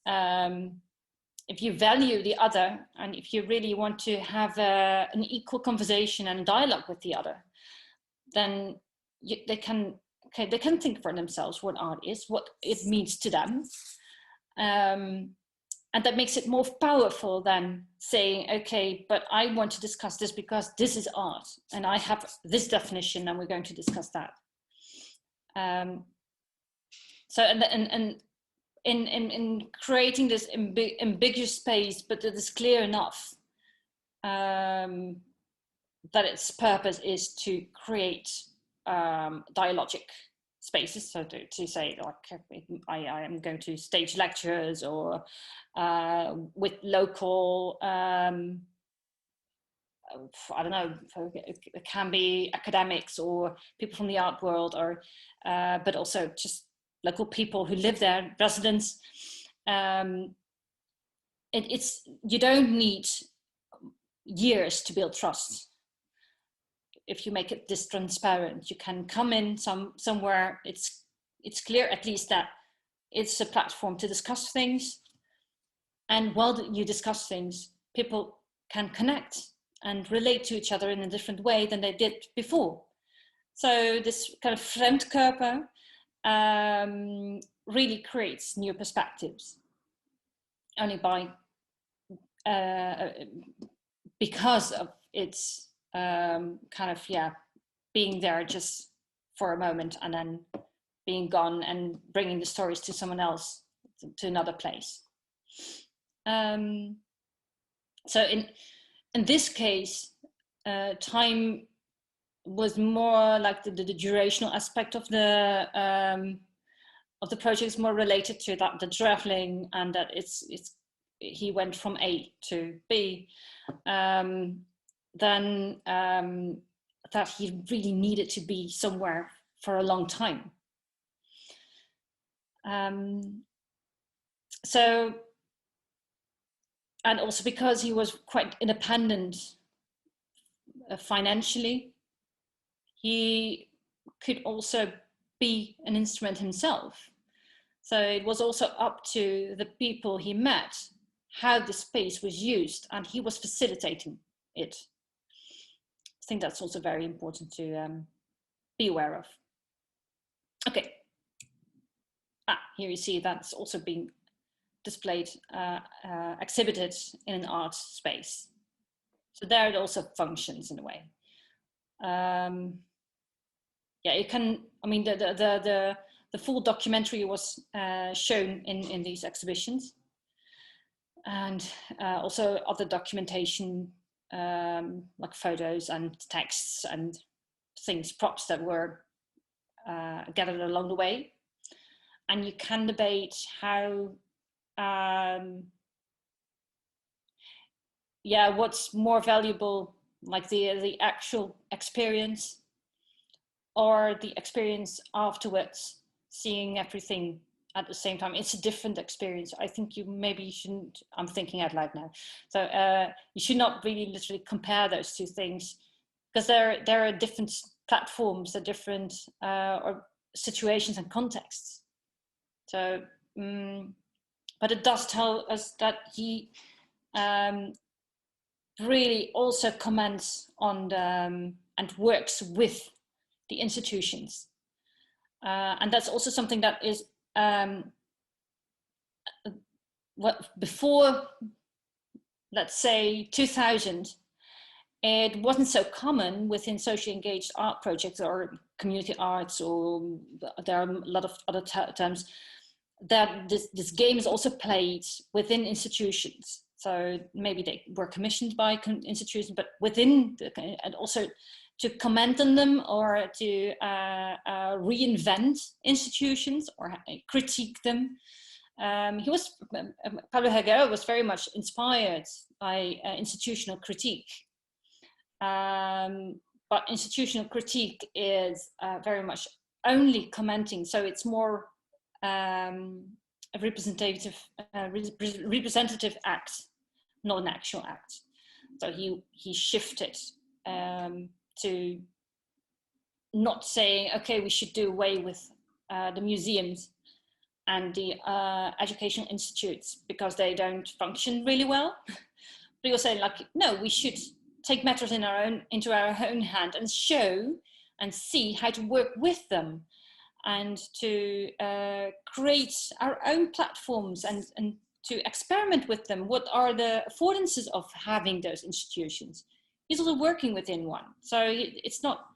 if you value the other, and if you really want to have an equal conversation and dialogue with the other, then they can think for themselves what art is, what it means to them. And that makes it more powerful than saying, okay, but I want to discuss this because this is art and I have this definition and we're going to discuss that. So, and in creating this ambiguous space, but that is clear enough that its purpose is to create dialogic spaces. So to say, like, I am going to stage lectures or with local, I don't know, it can be academics or people from the art world, or but also just local people who live there, residents. You don't need years to build trust. If you make it this transparent, you can come in somewhere, it's clear at least that it's a platform to discuss things. And while you discuss things, people can connect and relate to each other in a different way than they did before. So this kind of Fremdkörper really creates new perspectives only by because of its kind of being there just for a moment and then being gone and bringing the stories to someone else, to another place. So in this case, time was more like the durational aspect of the project is more related to that, the traveling, and that he went from A to B, then that he really needed to be somewhere for a long time. So, and also because he was quite independent financially, he could also be an instrument himself. So it was also up to the people he met how the space was used, and he was facilitating it. I think that's also very important to be aware of. Okay. Here you see that's also being displayed, exhibited in an art space. So there it also functions in a way. Yeah, you can, I mean, the full documentary was shown in these exhibitions, and also other documentation like photos and texts and things, props that were gathered along the way. And you can debate how, what's more valuable, like the actual experience or the experience afterwards, seeing everything at the same time. It's a different experience. I think you shouldn't, I'm thinking out loud now. So you should not really literally compare those two things, because there are different platforms, there are different or situations and contexts. So, but it does tell us that he really also comments on and works with the institutions. And that's also something that is before, let's say 2000, it wasn't so common within socially engaged art projects or community arts, or there are a lot of other terms, that this game is also played within institutions. So maybe they were commissioned by institutions, but within and also to comment on them or to reinvent institutions or critique them. Pablo Guerra was very much inspired by institutional critique. But institutional critique is very much only commenting, so it's more a representative act, not an actual act. So he shifted to not saying, okay, we should do away with the museums and the educational institutes because they don't function really well. But you're saying, like, no, we should take matters into our own hand and show and see how to work with them, and to create our own platforms and to experiment with them. What are the affordances of having those institutions? He's also working within one. So it's not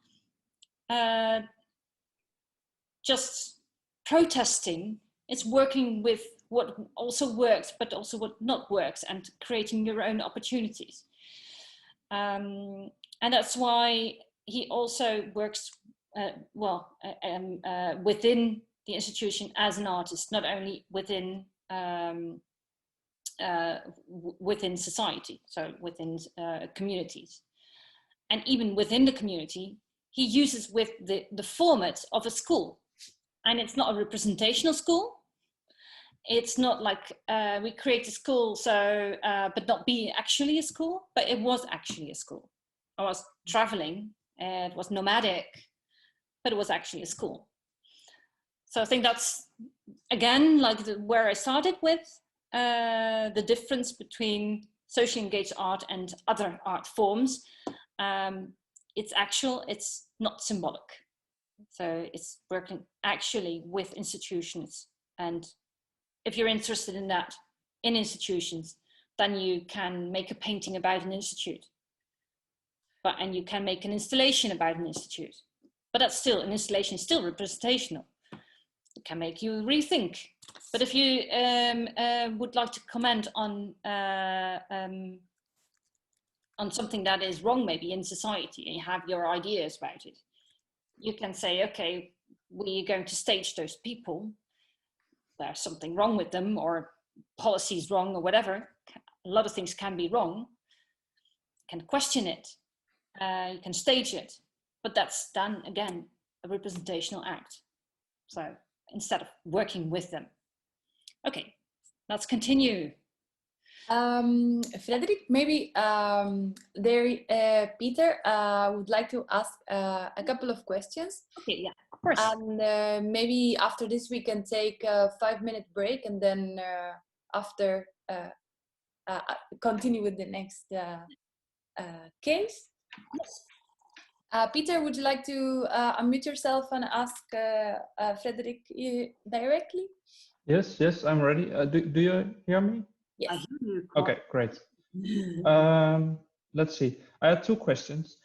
just protesting, it's working with what also works, but also what not works, and creating your own opportunities. And that's why he also works within the institution as an artist, not only within within society, so within communities. And even within the community, he uses with the format of a school. And it's not a representational school. It's not like we create a school, so but not be actually a school, but it was actually a school. I was traveling, it was nomadic, but it was actually a school. So I think that's, again, like where I started with, the difference between socially engaged art and other art forms, it's actual, it's not symbolic. So it's working actually with institutions. And if you're interested in that, in institutions, then you can make a painting about an institute. And you can make an installation about an institute. But that's still, an installation is still representational. It can make you rethink. But if you would like to comment on something that is wrong maybe in society, and you have your ideas about it, you can say, okay, we're going to stage those people. There's something wrong with them, or policy is wrong, or whatever. A lot of things can be wrong. You can question it. You can stage it. But that's then, again, a representational act. So instead of working with them. Okay, let's continue. Frederiek, maybe Peter would like to ask a couple of questions. Okay, yeah, of course. And maybe after this we can take a 5-minute break, and then after continue with the next case. Yes. Peter, would you like to unmute yourself and ask Frederiek directly? Yes, I'm ready. Do you hear me? Yes. Okay, great. Let's see. I had 2 questions.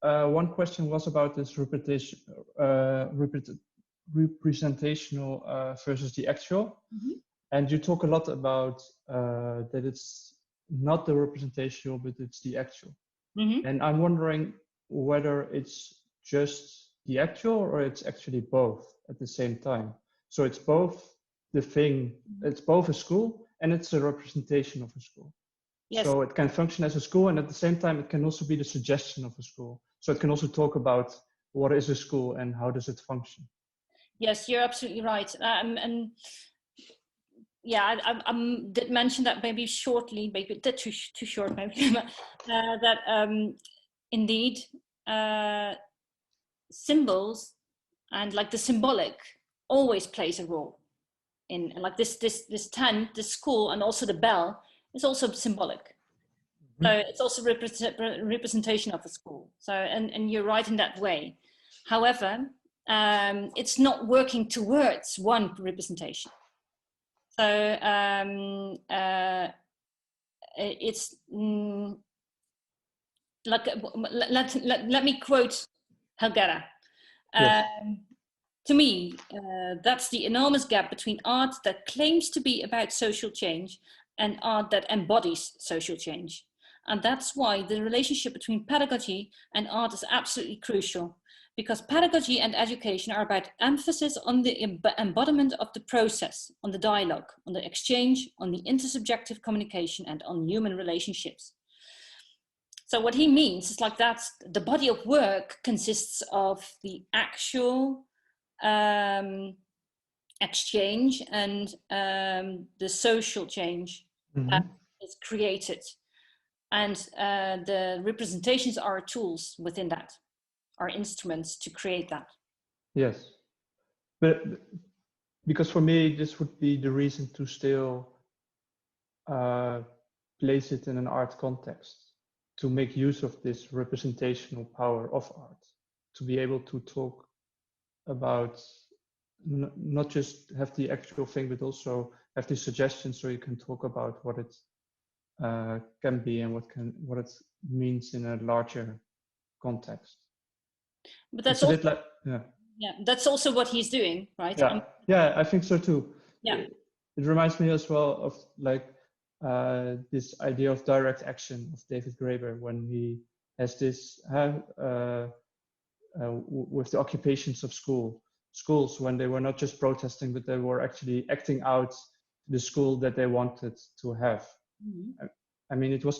One question was about this representational versus the actual. Mm-hmm. And you talk a lot about that it's not the representational, but it's the actual. Mm-hmm. And I'm wondering whether it's just the actual or it's actually both at the same time. So it's both the thing, it's both a school and it's a representation of a school. Yes. So it can function as a school, and at the same time, it can also be the suggestion of a school. So it can also talk about what is a school and how does it function. Yes, you're absolutely right. And yeah, I did mention that maybe shortly, maybe too short, maybe, that indeed symbols and like the symbolic always plays a role in, like this tent, this school, and also the bell is also symbolic. Mm-hmm. So it's also representation of the school. So and you're right in that way. However, it's not working towards one representation. So it's like let me quote Guerra. Yes. To me, that's the enormous gap between art that claims to be about social change and art that embodies social change. And that's why the relationship between pedagogy and art is absolutely crucial, because pedagogy and education are about emphasis on the embodiment of the process, on the dialogue, on the exchange, on the intersubjective communication, and on human relationships. So what he means is like that the body of work consists of the actual exchange and the social change that is created. And the representations are tools within that, are instruments to create that. Yes, but because for me, this would be the reason to still place it in an art context, to make use of this representational power of art, to be able to talk about not just have the actual thing, but also have the suggestions, so you can talk about what it can be and what it means in a larger context. But that's also, like, that's also what he's doing, right? Yeah, I think so too. Yeah, it reminds me as well of like this idea of direct action of David Graeber, when he has this with the occupations of schools, when they were not just protesting, but they were actually acting out the school that they wanted to have. Mm-hmm. I mean, it was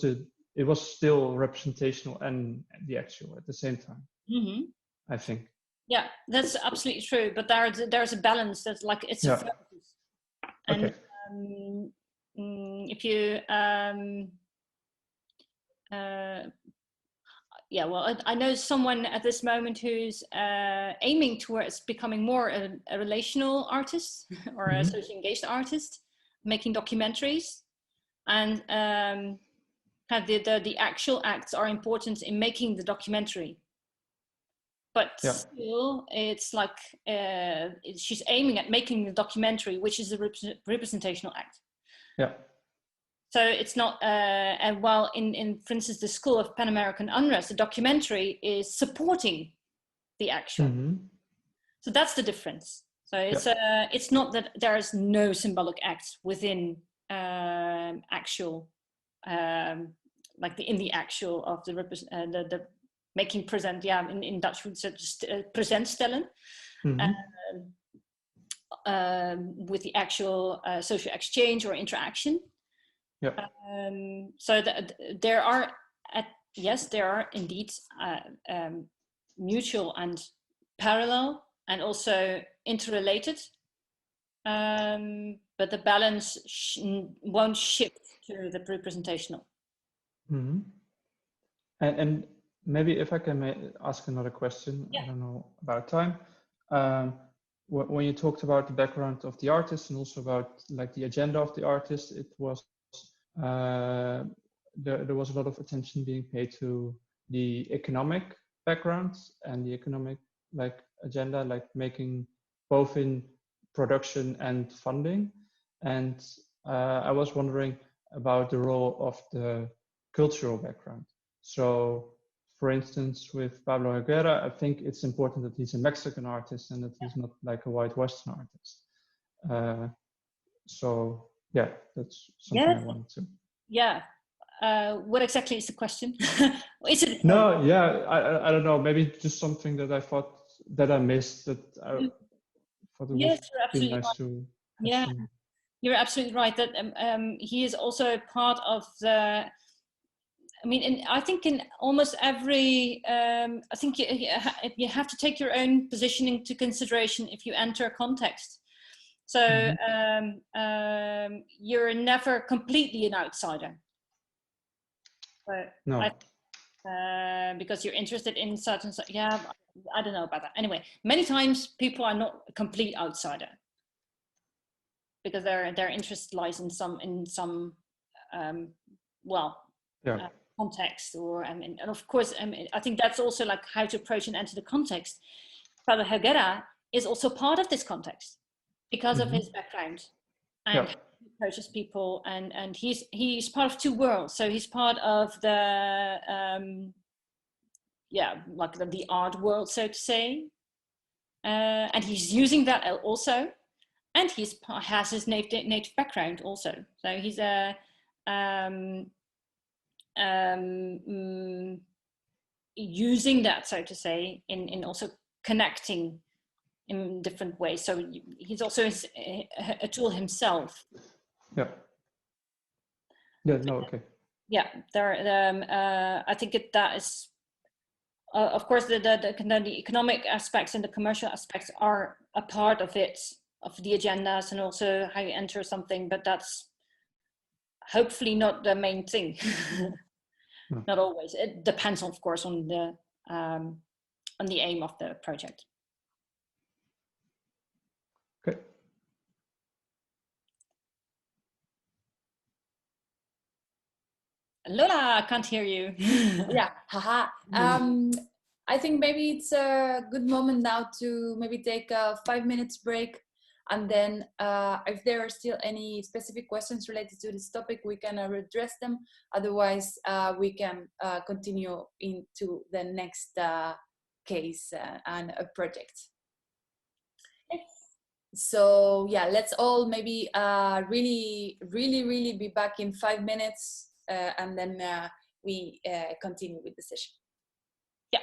still representational and the actual at the same time. Mm-hmm. I think. Yeah, that's absolutely true. But there's a balance. That's like it's a focus. And okay. If you yeah, well, I know someone at this moment who's aiming towards becoming more a relational artist or a socially engaged artist, making documentaries. And the actual acts are important in making the documentary. But still, it's like she's aiming at making the documentary, which is a representational act. Yeah. So it's not, and while in, for instance, the School of Pan-American Unrest, the documentary is supporting the actual. Mm-hmm. So that's the difference. So it's not that there is no symbolic acts within actual, like in the actual of the making present. Yeah, in Dutch we say presentstellen. Mm-hmm. With the actual social exchange or interaction. Yep. So there are, yes, there are indeed mutual and parallel and also interrelated, but the balance won't shift to the representational. Mm-hmm. And maybe if I can ask another question, yeah. I don't know about time. When you talked about the background of the artist and also about like the agenda of the artist, it was there was a lot of attention being paid to the economic background and the economic like agenda, like making both in production and funding. And I was wondering about the role of the cultural background. So, for instance, with Pablo Guerra, I think it's important that he's a Mexican artist and that he's not like a white Western artist. So, yeah, that's something I wanted to. Yeah. What exactly is the question? Is it? No, yeah, I don't know. Maybe just something that I thought that I missed that I thought it Yes, would be nice right. to. Yeah, you're absolutely right. That he is also part of the. I mean, I think in almost every, I think you have to take your own position into consideration if you enter a context. So you're never completely an outsider. So no. Because you're interested in certain, yeah, I don't know about that. Anyway, many times people are not a complete outsider because their interest lies in some context, or and of course I think that's also like how to approach and enter the context. Pablo Guerra is also part of this context because of his background and how he approaches people, and he's part of two worlds. So he's part of the like the art world, so to say, and he's using that also, and he has his native background also. So he's a using that, so to say, in also connecting in different ways. So he's also a tool himself. Yeah. Yeah. No. Okay. Yeah. There. I think that is. Of course, the economic aspects and the commercial aspects are a part of it, of the agendas, and also how you enter something. But that's hopefully not the main thing. No. Not always. It depends, of course, on the aim of the project. Okay. Lola, I can't hear you. Yeah, haha. I think maybe it's a good moment now to maybe take a 5 minutes break, and then if there are still any specific questions related to this topic, we can address them. Otherwise, we can continue into the next case and a project. So yeah, let's all maybe really be back in 5 minutes, and then we continue with the session. Yeah.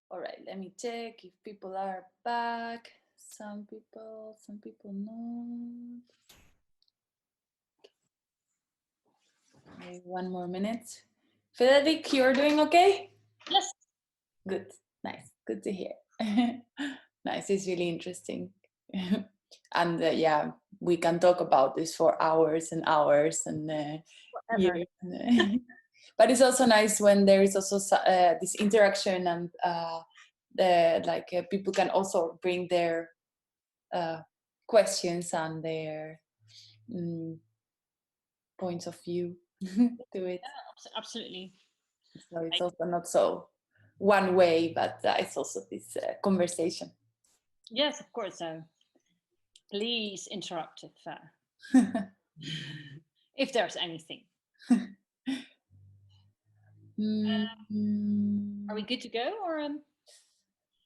All right, let me check if people are back. Some people not. Okay, 1 more minute. Frederiek, you're doing okay? Yes. Good, nice, good to hear. Nice, it's really interesting. And yeah, we can talk about this for hours and hours and years. But it's also nice when there is also this interaction, and people can also bring their questions and their points of view to it. Yeah, absolutely. So it's also not so one way, but it's also this conversation. Yes, of course. So please interrupt if there's anything. Are we good to go, or?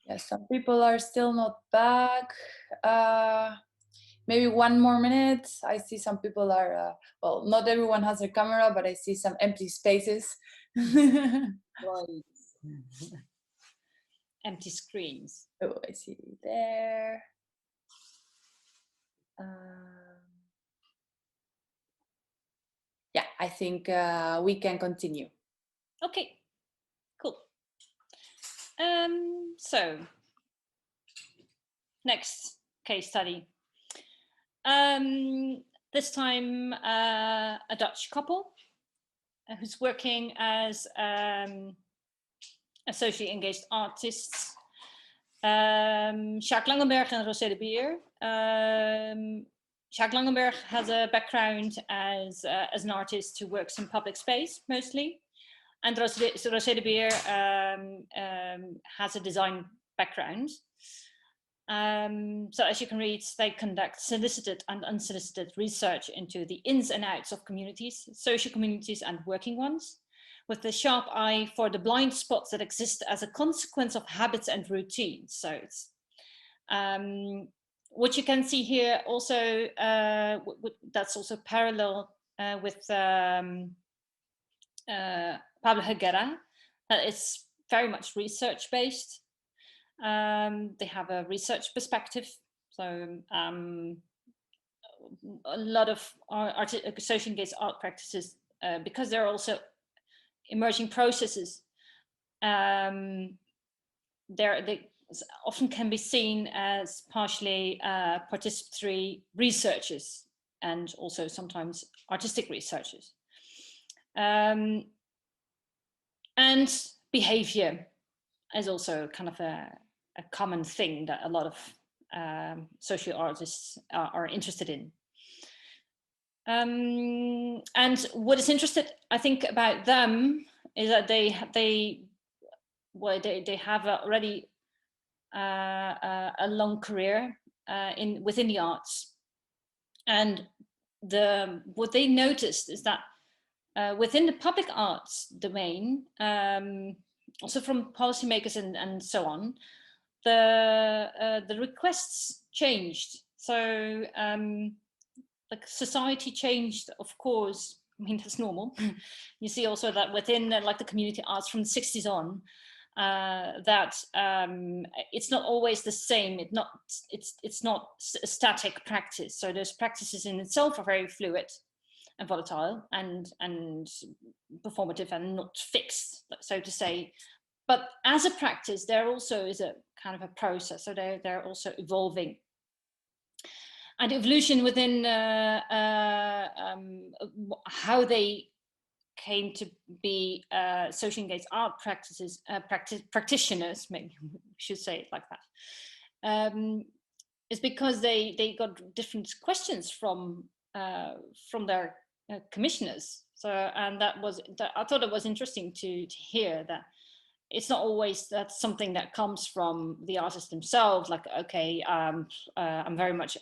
Yeah, some people are still not back. Maybe 1 more minute. I see some people are, well, not everyone has a camera, but I see some empty spaces. Empty screens. Oh, I see there. Yeah, I think we can continue. Okay, cool. So, next case study. This time, a Dutch couple who's working as socially engaged artists. Sjaak Langenberg and Rosé de Beer. Sjaak Langenberg has a background as an artist who works in public space mostly. And Rosé de Beer has a design background. So as you can read, they conduct solicited and unsolicited research into the ins and outs of communities, social communities and working ones, with a sharp eye for the blind spots that exist as a consequence of habits and routines. So it's, what you can see here also, that's also parallel with Pablo Guerra. It's very much research-based. They have a research perspective. So a lot of social engaged art practices, because they're also emerging processes, they often can be seen as partially participatory researchers and also sometimes artistic researchers. And behavior is also kind of a common thing that a lot of social artists are interested in. And what is interesting, I think, about them is that they have already a long career within the arts, and what they noticed is that within the public arts domain, also from policymakers and so on, the requests changed. So like society changed, of course. I mean, that's normal. You see also that within like the community arts from the 60s on, that it's not always the same. It's not a static practice. So those practices in itself are very fluid and volatile and performative and not fixed, so to say. But as a practice, there also is a kind of a process. So they're also evolving. And evolution within how they came to be social engaged art practitioners, maybe we should say it like that, is because they got different questions from their commissioners. So, and I thought it was interesting to hear that it's not always that's something that comes from the artist themselves. Like, okay, I'm very much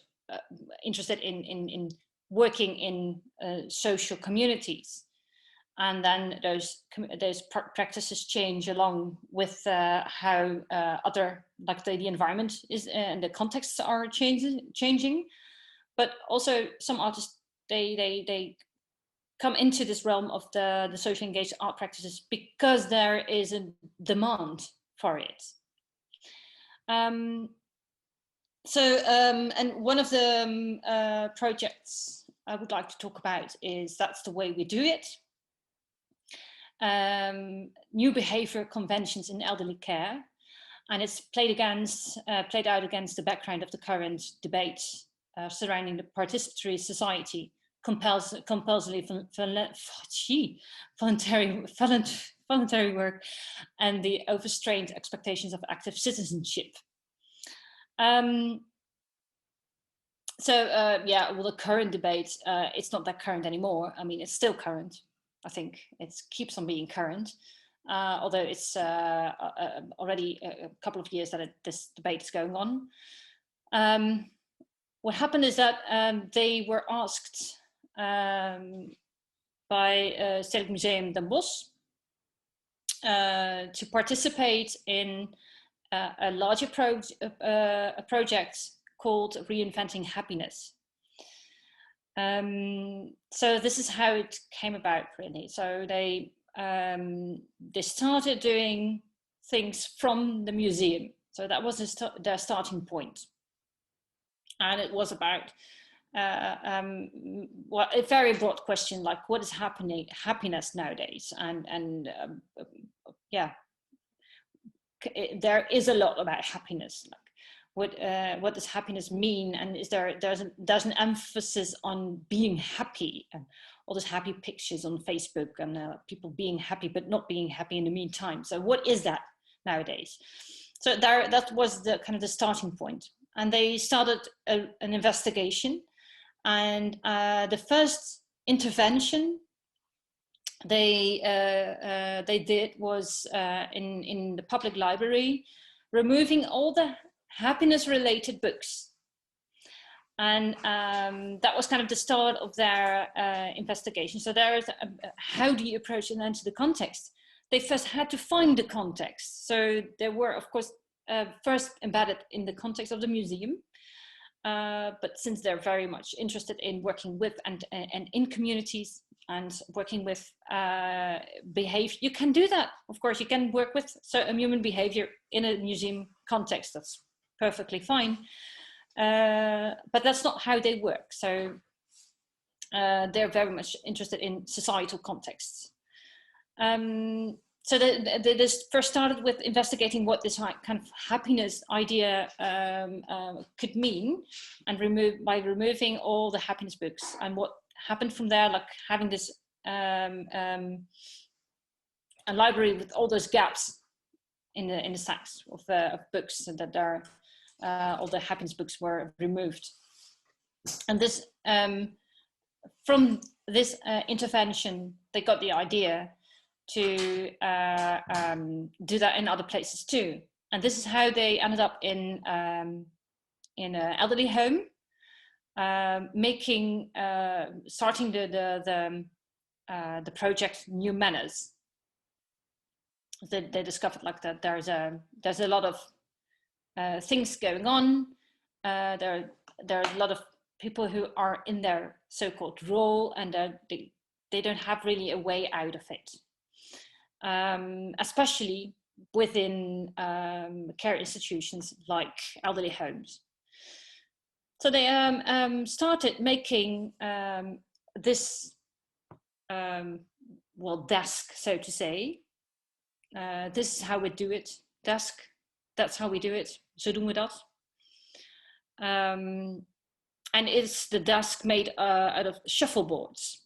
interested in working in social communities, and then those practices change along with how other, like the environment is and the contexts are changing. But also some artists they come into this realm of the social engaged art practices because there is a demand for it. And one of the projects I would like to talk about is That's the Way We Do It. New behavior conventions in elderly care. And it's played out against the background of the current debate surrounding the participatory society, compulsory voluntary work, and the overstrained expectations of active citizenship. Yeah, well, the current debate, it's not that current anymore. I mean, it's still current. I think it keeps on being current, although it's already a couple of years that this debate is going on. What happened is that they were asked by Stedelijk Museum Den Bosch to participate in a larger project called Reinventing Happiness. So this is how it came about, really. So they started doing things from the museum. So that was their starting point. And it was about well, a very broad question, like what is happiness nowadays? And yeah, there is a lot about happiness. Like, what does happiness mean? And is there's an emphasis on being happy, and all those happy pictures on Facebook, and people being happy but not being happy in the meantime. So what is that nowadays? So that was the kind of the starting point. And they started an investigation, and the first intervention they did was in the public library, removing all the happiness-related books. And that was kind of the start of their investigation. So there's how do you approach it into the context? They first had to find the context. So they were, of course, first embedded in the context of the museum. But since they're very much interested in working with and in communities and working with behavior, you can do that. Of course, you can work with certain human behavior in a museum context. That's perfectly fine. But that's not how they work. So they're very much interested in societal contexts. So they first started with investigating what this kind of happiness idea could mean, and by removing all the happiness books. And what happened from there, like having this a library with all those gaps in the stacks of books, and that are all the happiness books were removed. And this from this intervention, they got the idea to do that in other places too. And this is how they ended up in an elderly home, starting the project New Manners. They discovered like that there's a lot of things going on. There are a lot of people who are in their so-called role, and they don't have really a way out of it. Especially within care institutions like elderly homes. So they started making this, desk, so to say. This is how we do it, desk, that's how we do it, zo doen we dat. And it's the desk made out of shuffleboards.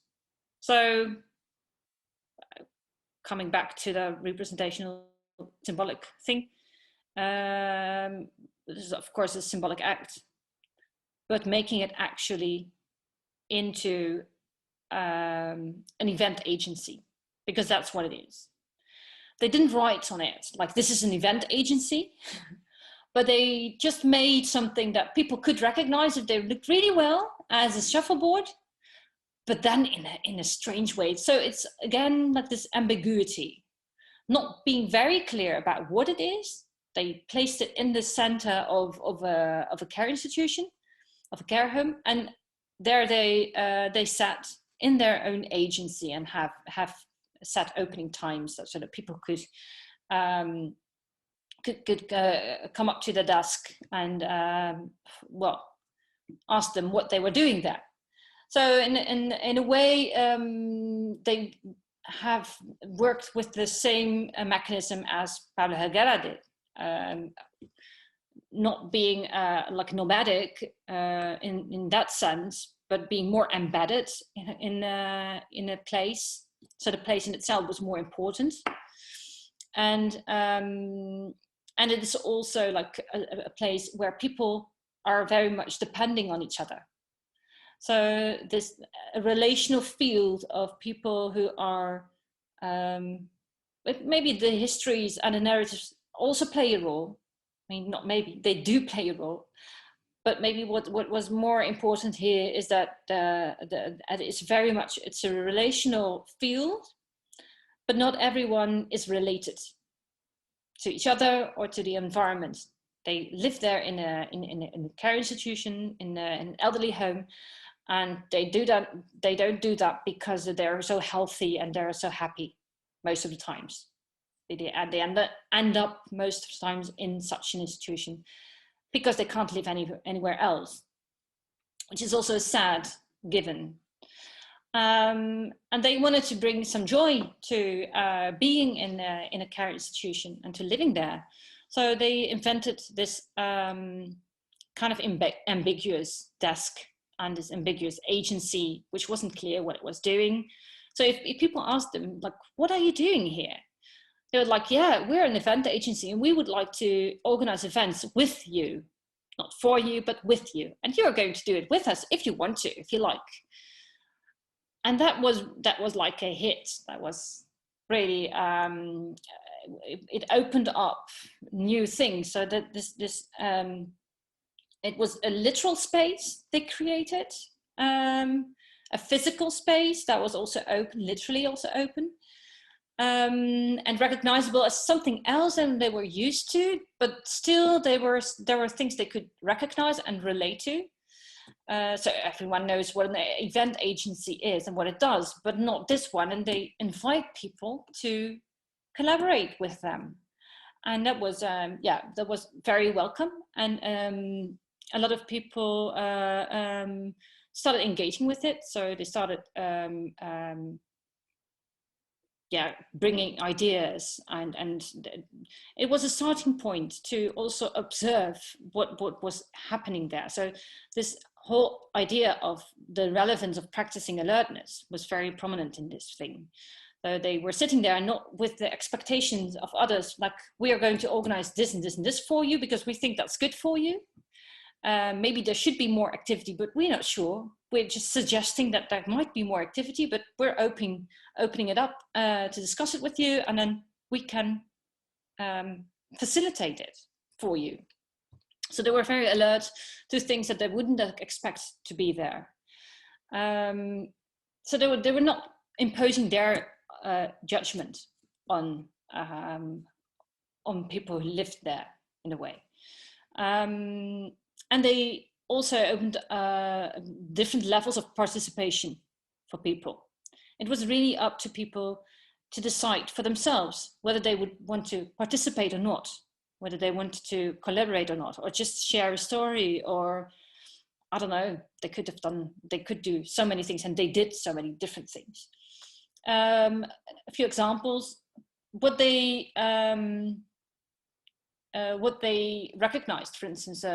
So, coming back to the representational symbolic thing, this is of course a symbolic act, but making it actually into an event agency, because that's what it is. They didn't write on it like this is an event agency, but they just made something that people could recognize if they looked really well as a shuffleboard, but then in a strange way. So it's again like this ambiguity, not being very clear about what it is. They placed it in the center of a care institution, of a care home, and there they sat in their own agency and have set opening times so that people could come up to the desk and ask them what they were doing there. So in a way, they have worked with the same mechanism as Pablo Guerra did, not being like nomadic in that sense, but being more embedded in a place. So the place in itself was more important, and it is also like a place where people are very much depending on each other. So this relational field of people who are, maybe the histories and the narratives also play a role. I mean, not maybe, they do play a role. But maybe what was more important here is that it's very much, it's a relational field, but not everyone is related to each other or to the environment. They live there in a care institution, in an elderly home, and they don't do that because they're so healthy and they're so happy most of the times. They end up most of the times in such an institution because they can't live anywhere else, which is also a sad given. And they wanted to bring some joy to being in a care institution and to living there. So they invented this kind of ambiguous desk and this ambiguous agency, which wasn't clear what it was doing. So if people asked them, like, what are you doing here? They were like, yeah, we're an event agency and we would like to organize events with you, not for you, but with you. And you're going to do it with us if you want to, if you like. And that was like a hit. That was really, it opened up new things. So that it was a literal space they created, a physical space that was also open, literally also open, and recognizable as something else than they were used to, but still there were things they could recognize and relate to. So everyone knows what an event agency is and what it does, but not this one. And they invite people to collaborate with them. And that was, that was very welcome. And a lot of people started engaging with it. So they started, bringing ideas, and it was a starting point to also observe what was happening there. So this whole idea of the relevance of practicing alertness was very prominent in this thing. So they were sitting there not with the expectations of others, like, we are going to organize this and this and this for you because we think that's good for you. Maybe there should be more activity, but we're not sure. We're just suggesting that there might be more activity, but we're opening it up to discuss it with you, and then we can facilitate it for you. So they were very alert to things that they wouldn't expect to be there. So they were not imposing their judgment on people who lived there in a way. And they also opened different levels of participation for people. It was really up to people to decide for themselves whether they would want to participate or not, whether they wanted to collaborate or not, or just share a story, or I don't know, they could do so many things, and they did so many different things. A few examples, what they recognized, for instance,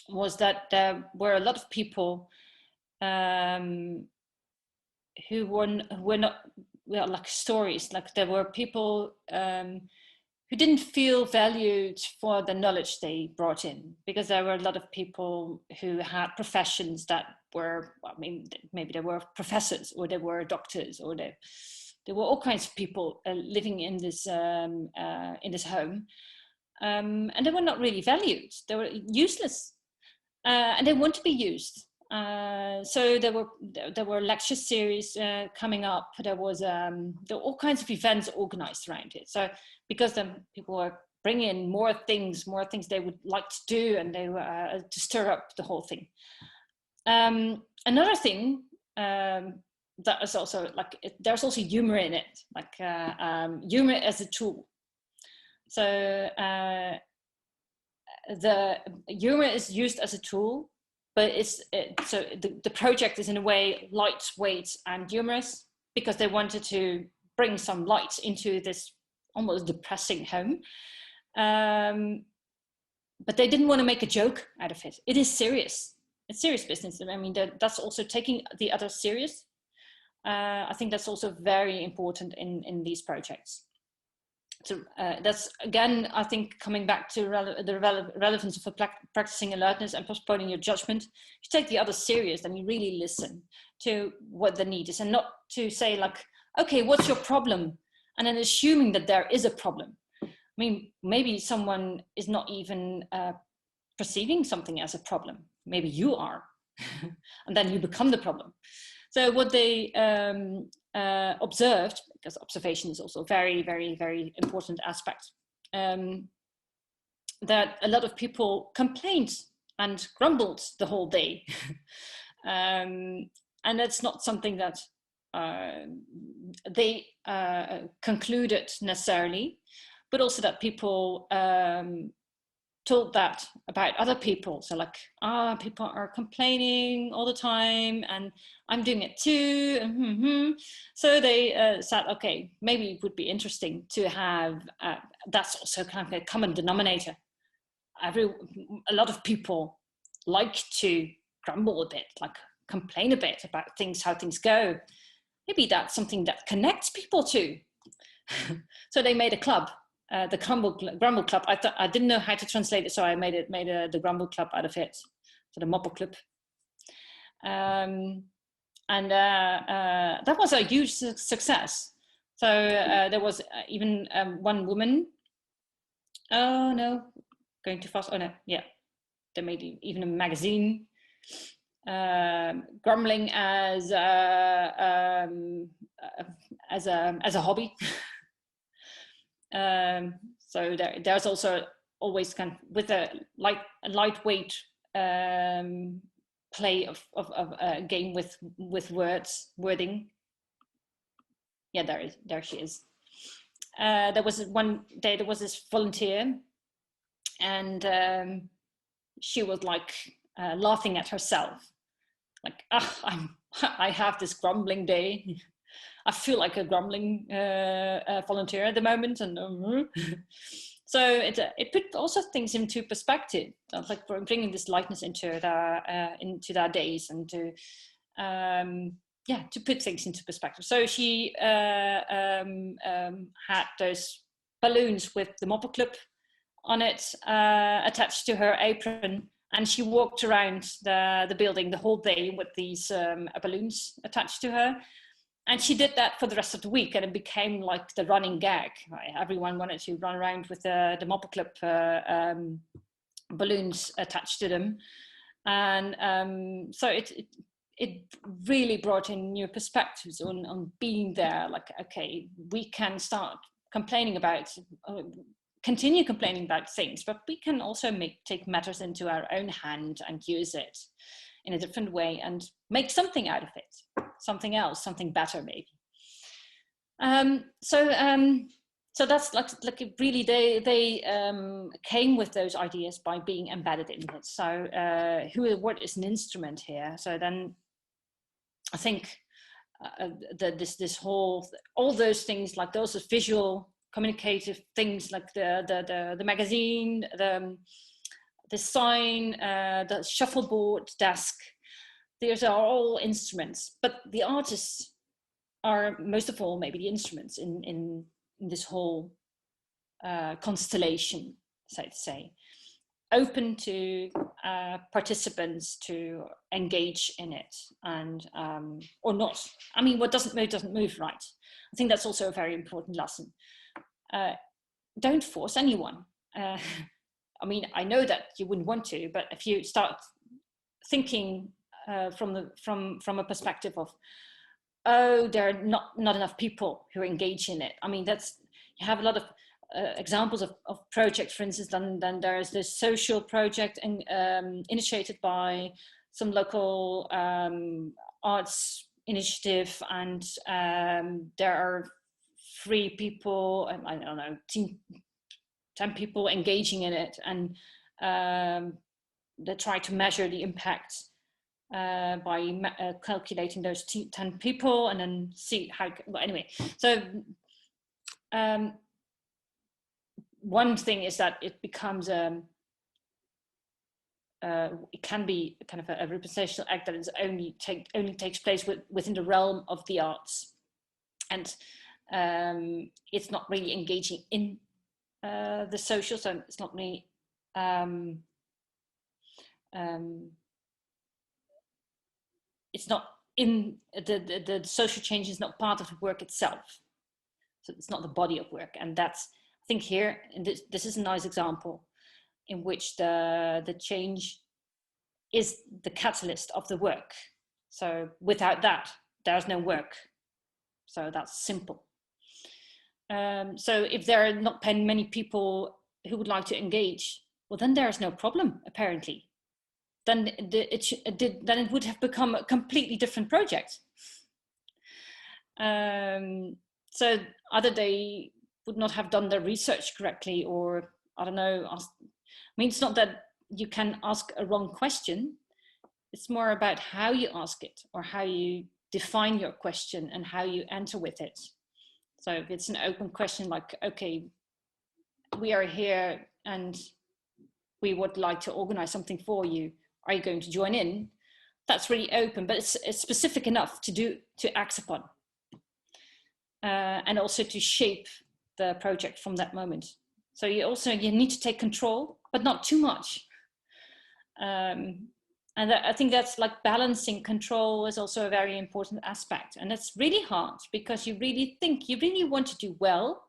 was that there were a lot of people who were not, well, like stories, like there were people who didn't feel valued for the knowledge they brought in, because there were a lot of people who had professions that were, I mean, maybe they were professors, or they were doctors, or there were all kinds of people living in this home, and they were not really valued. They were useless, and they want to be used. So there were lecture series coming up. There were all kinds of events organized around it. So because then people were bringing in more things they would like to do, and they were to stir up the whole thing. Another thing that is also like, there's also humor in it, like humor as a tool. So the humor is used as a tool, but so the project is in a way lightweight and humorous, because they wanted to bring some light into this almost depressing home. But they didn't want to make a joke out of it. It is serious. It's serious business. I mean, that's also taking the others serious. I think that's also very important in these projects. So that's, again, I think, coming back to the relevance of practicing alertness and postponing your judgment. You take the other serious, and you really listen to what the need is, and not to say like, okay, what's your problem? And then assuming that there is a problem. I mean, maybe someone is not even perceiving something as a problem. Maybe you are, and then you become the problem. So what they observed, because observation is also a very, very, very important aspect, that a lot of people complained and grumbled the whole day. And that's not something that they concluded necessarily, but also that people told that about other people. So like, people are complaining all the time and I'm doing it too. So they said, okay, maybe it would be interesting to have, that's also kind of a common denominator. A lot of people like to grumble a bit, like complain a bit about things, how things go. Maybe that's something that connects people too. So they made a club. The Grumble Club. I didn't know how to translate it, so I made the Grumble Club out of it. So the Moppel Club. And that was a huge success. So there was even one woman. Oh no, going too fast. Oh no, yeah. They made even a magazine. Grumbling as a hobby. So there's also always kind of with a lightweight play of a game with wording. Yeah, there she is. There was one day there was this volunteer, and she was like laughing at herself, like, I have this grumbling day. I feel like a grumbling volunteer at the moment, and so it put also things into perspective, like bringing this lightness into their days, and to put things into perspective. So she had those balloons with the Moppel Club on it attached to her apron, and she walked around the building the whole day with these balloons attached to her. And she did that for the rest of the week, and it became like the running gag. Right? Everyone wanted to run around with the Moppel Club balloons attached to them. And so it really brought in new perspectives on being there. Like, okay, we can start complaining about, continue complaining about things, but we can also take matters into our own hand and use it in a different way and make something out of it, something else, something better maybe. So that's like really they came with those ideas by being embedded in it. So what is an instrument here? So then I think this whole, all those things, like those are visual communicative things, like the magazine, the sign, the shuffleboard desk. These are all instruments, but the artists are most of all maybe the instruments in this whole constellation, so to say, open to participants to engage in it, and or not. I mean, what doesn't move, right? I think that's also a very important lesson. Don't force anyone. I mean, I know that you wouldn't want to, but if you start thinking from a perspective of, oh, there are not enough people who engage in it. I mean, you have a lot of examples of projects. For instance, then there's this social project initiated by some local arts initiative, and there are 3 people, I don't know, 10 people engaging in it, and they try to measure the impact by calculating those 10 people, and then see how. Well, anyway, so one thing is that it becomes it can be kind of a representational act that is only takes place within the realm of the arts, and it's not really engaging in the social, so it's not really it's not in the social change is not part of the work itself, so it's not the body of work. And that's, I think here, and this is a nice example in which the change is the catalyst of the work. So without that, there's no work. So that's simple. So if there are not many people who would like to engage, well, then there is no problem, apparently. Then it would have become a completely different project. So either they would not have done their research correctly, or I don't know. I mean, it's not that you can ask a wrong question. It's more about how you ask it, or how you define your question and how you enter with it. So if it's an open question like, okay, we are here and we would like to organize something for you. Are you going to join in? That's really open, but it's specific enough to act upon. And also to shape the project from that moment. So you need to take control, but not too much. And I think that's like balancing control is also a very important aspect. And it's really hard because you really think, you really want to do well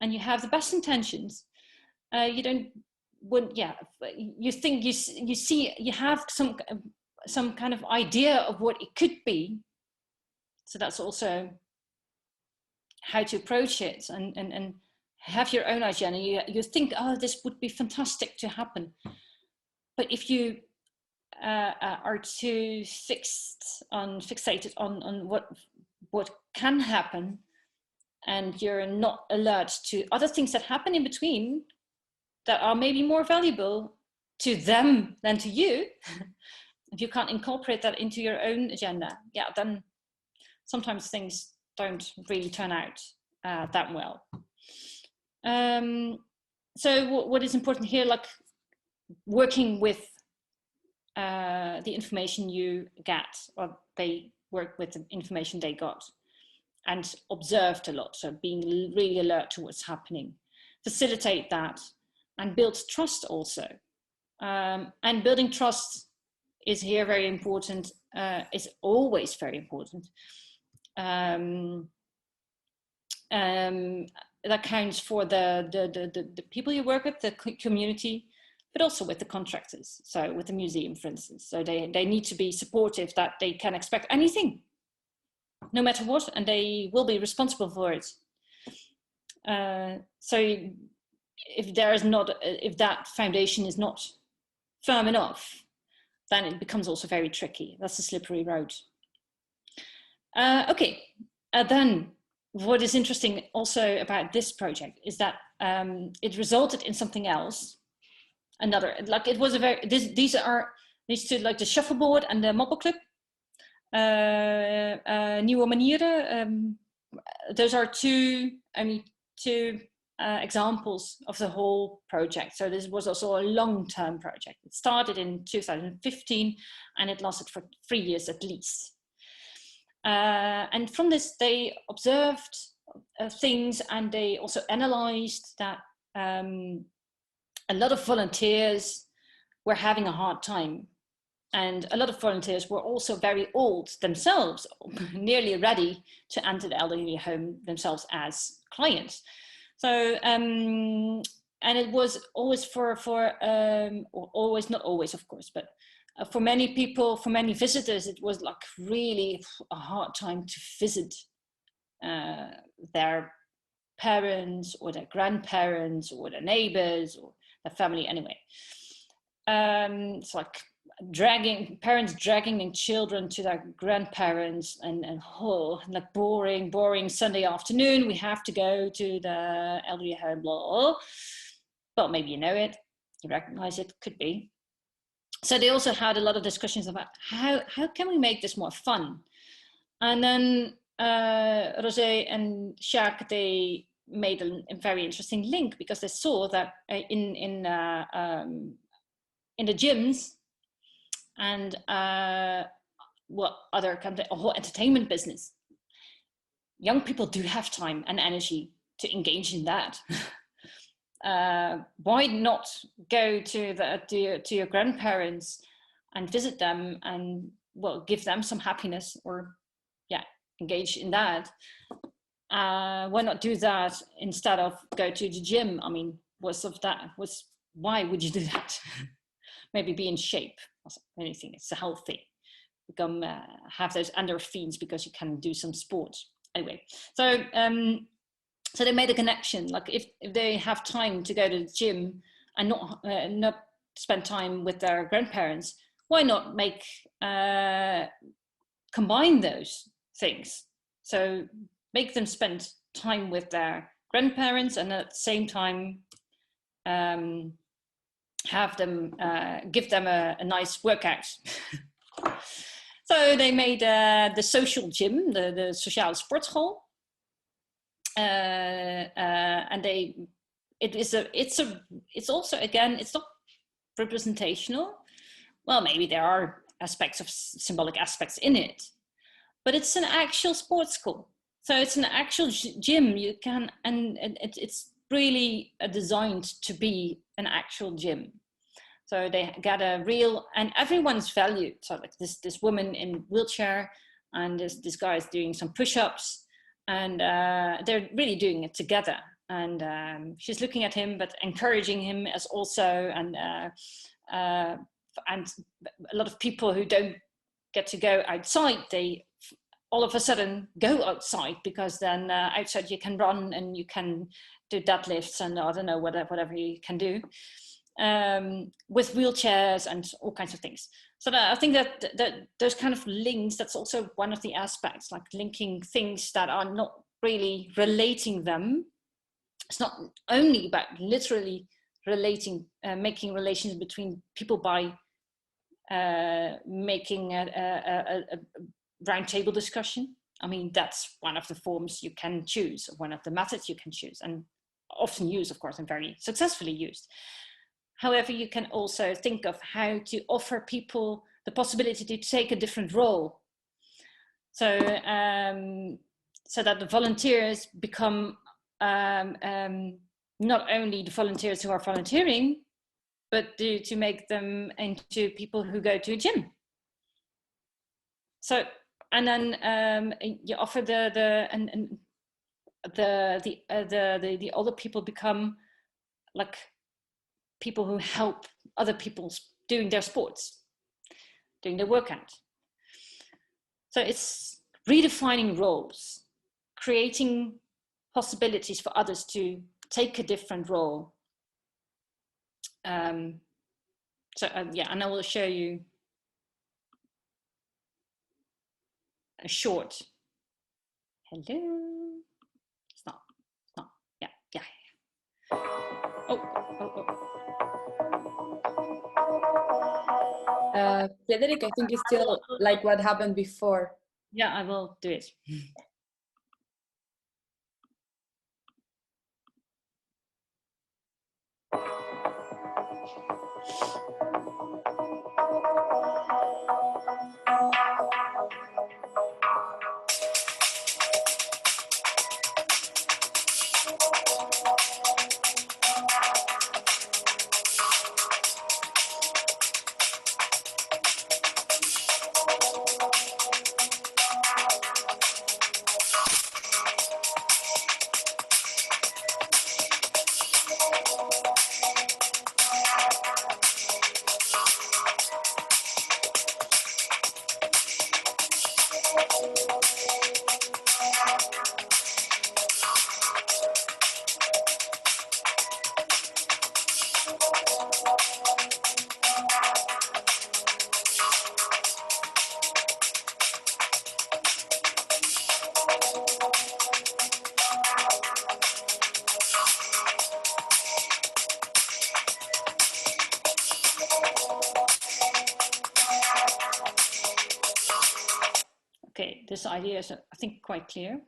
and you have the best intentions. You think you see, you have some kind of idea of what it could be. So that's also how to approach it and have your own agenda. You think, oh, this would be fantastic to happen. But if you are too fixated on what can happen, and you're not alert to other things that happen in between that are maybe more valuable to them than to you, if you can't incorporate that into your own agenda, then sometimes things don't really turn out that well. So what is important here, like working with the information you get, or they work with the information they got, and observed a lot. So being really alert to what's happening, facilitate that, and build trust also. And building trust is here very important. It's always very important. That counts for the people you work with, the community, but also with the contractors. So with the museum, for instance. So they need to be supportive, that they can expect anything, no matter what, and they will be responsible for it. So if that foundation is not firm enough, then it becomes also very tricky. That's a slippery road. Okay, then what is interesting also about this project is that it resulted in something else. Another, like it was a very, these two, like the shuffleboard and the moppelclub, Nieuwe Manieren. Those are only two examples of the whole project. So this was also a long-term project. It started in 2015 and it lasted for 3 years at least. And from this, they observed things, and they also analyzed that a lot of volunteers were having a hard time. And a lot of volunteers were also very old themselves, nearly ready to enter the elderly home themselves as clients. So, and it was always always, not always, of course, but for many people, for many visitors, it was like really a hard time to visit their parents or their grandparents or their neighbors or their family anyway. It's like parents dragging their children to their grandparents and like boring Sunday afternoon. We have to go to the elderly home, blah. But maybe you know it, you recognize it, could be. So they also had a lot of discussions about how can we make this more fun? And then Rosé and Jacques, they made a very interesting link, because they saw that in the gyms and what other kind of whole entertainment business, young people do have time and energy to engage in that. Why not go to your grandparents and visit them and, well, give them some happiness, or yeah, engage in that. Why not do that instead of go to the gym? I mean, why would you do that? Maybe be in shape, anything, it's healthy. Become, have those endorphins because you can do some sports. Anyway, so they made a connection. Like if they have time to go to the gym and not spend time with their grandparents, why not combine those things? So make them spend time with their grandparents, and at the same time have them give them a nice workout. So they made the social gym, the sociale sportschool, and it's also, again, it's not representational. Well, maybe there are aspects of symbolic aspects in it, but it's an actual sports school. So it's an actual gym. You can, and it's really designed to be an actual gym. So they got a real, and everyone's valued. So like this woman in wheelchair, and this guy is doing some push-ups, and they're really doing it together. And she's looking at him, but encouraging him as also, and a lot of people who don't get to go outside, they all of a sudden go outside, because then outside you can run and you can do deadlifts and I don't know, whatever you can do. With wheelchairs and all kinds of things. So I think that those kind of links, that's also one of the aspects, like linking things that are not really relating them. It's not only about literally relating, making relations between people by making a round table discussion. I mean, that's one of the forms you can choose, one of the methods you can choose, and often used, of course, and very successfully used. However, you can also think of how to offer people the possibility to take a different role. So, so that the volunteers become not only the volunteers who are volunteering, but to make them into people who go to a gym. So, and then you offer the older people become like people who help other people doing their sports, doing their workout. So it's redefining roles, creating possibilities for others to take a different role. Yeah, and I will show you a short. Hello. It's not. Yeah. Frederiek, I think it's still like what happened before. Yeah, I will do it. Okay, this idea is, I think, quite clear.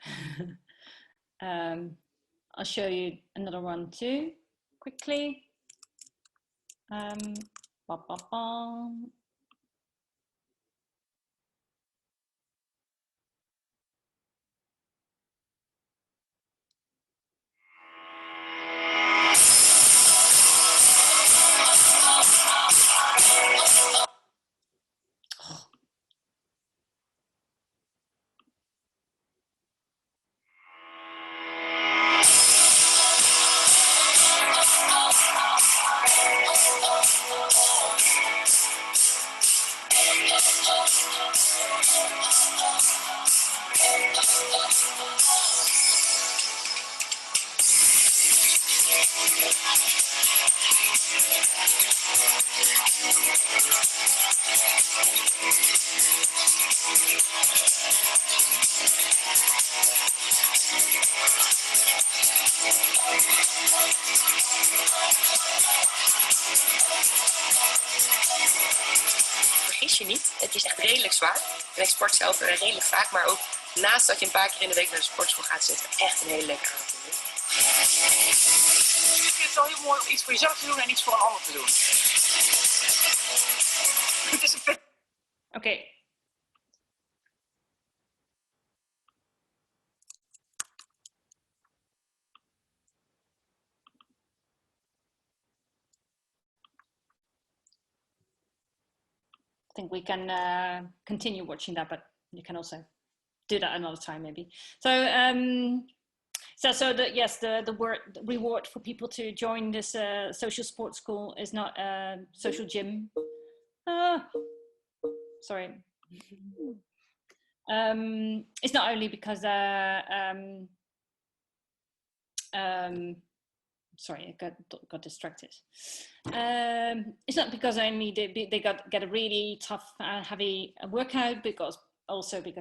I'll show you another one too, quickly. Vergis je niet, het is echt redelijk zwaar. En ik sport zelf redelijk vaak, maar ook naast dat je een paar keer in de week naar de sportschool gaat, zit er echt een hele leuke avond in. Ik vind het wel heel mooi om iets voor jezelf te doen en iets voor een ander te doen. Het is een Okay. I think we can continue watching that, but you can also do that another time maybe. So the reward for people to join this social sports school is not a social gym. Sorry. It's not only because sorry, I got distracted. It's not because only they get a really tough, heavy workout, because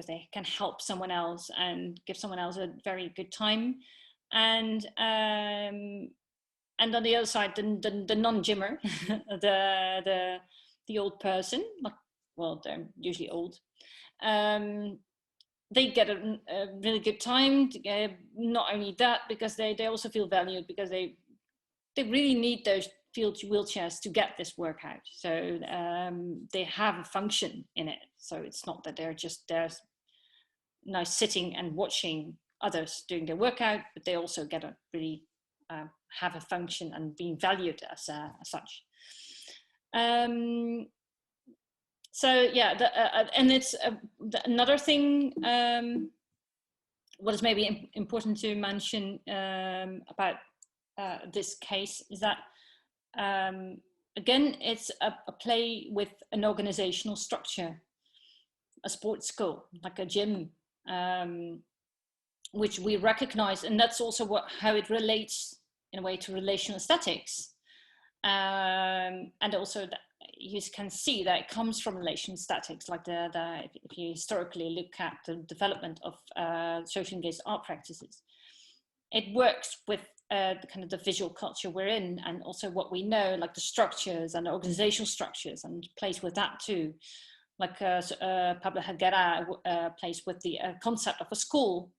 they can help someone else and give someone else a very good time, and on the other side, the non-gymmer, the old person, like, well, they're usually old. They get a really good time. Not only that, because they also feel valued, because they really need those wheelchairs to get this workout. So they have a function in it. So it's not that they're just there nice sitting and watching others doing their workout, but they also get a really have a function and being valued as such. So yeah, and it's another thing. What is maybe important to mention about this case is that again, it's a play with an organizational structure, a sports school, like a gym, which we recognize, and that's also how it relates in a way to relational aesthetics, and also that you can see that it comes from relational aesthetics, like if you historically look at the development of socially engaged art practices, it works with the kind of the visual culture we're in, and also what we know, like the structures and the organizational structures, and plays with that too. Like Pablo Guerra plays with the concept of a school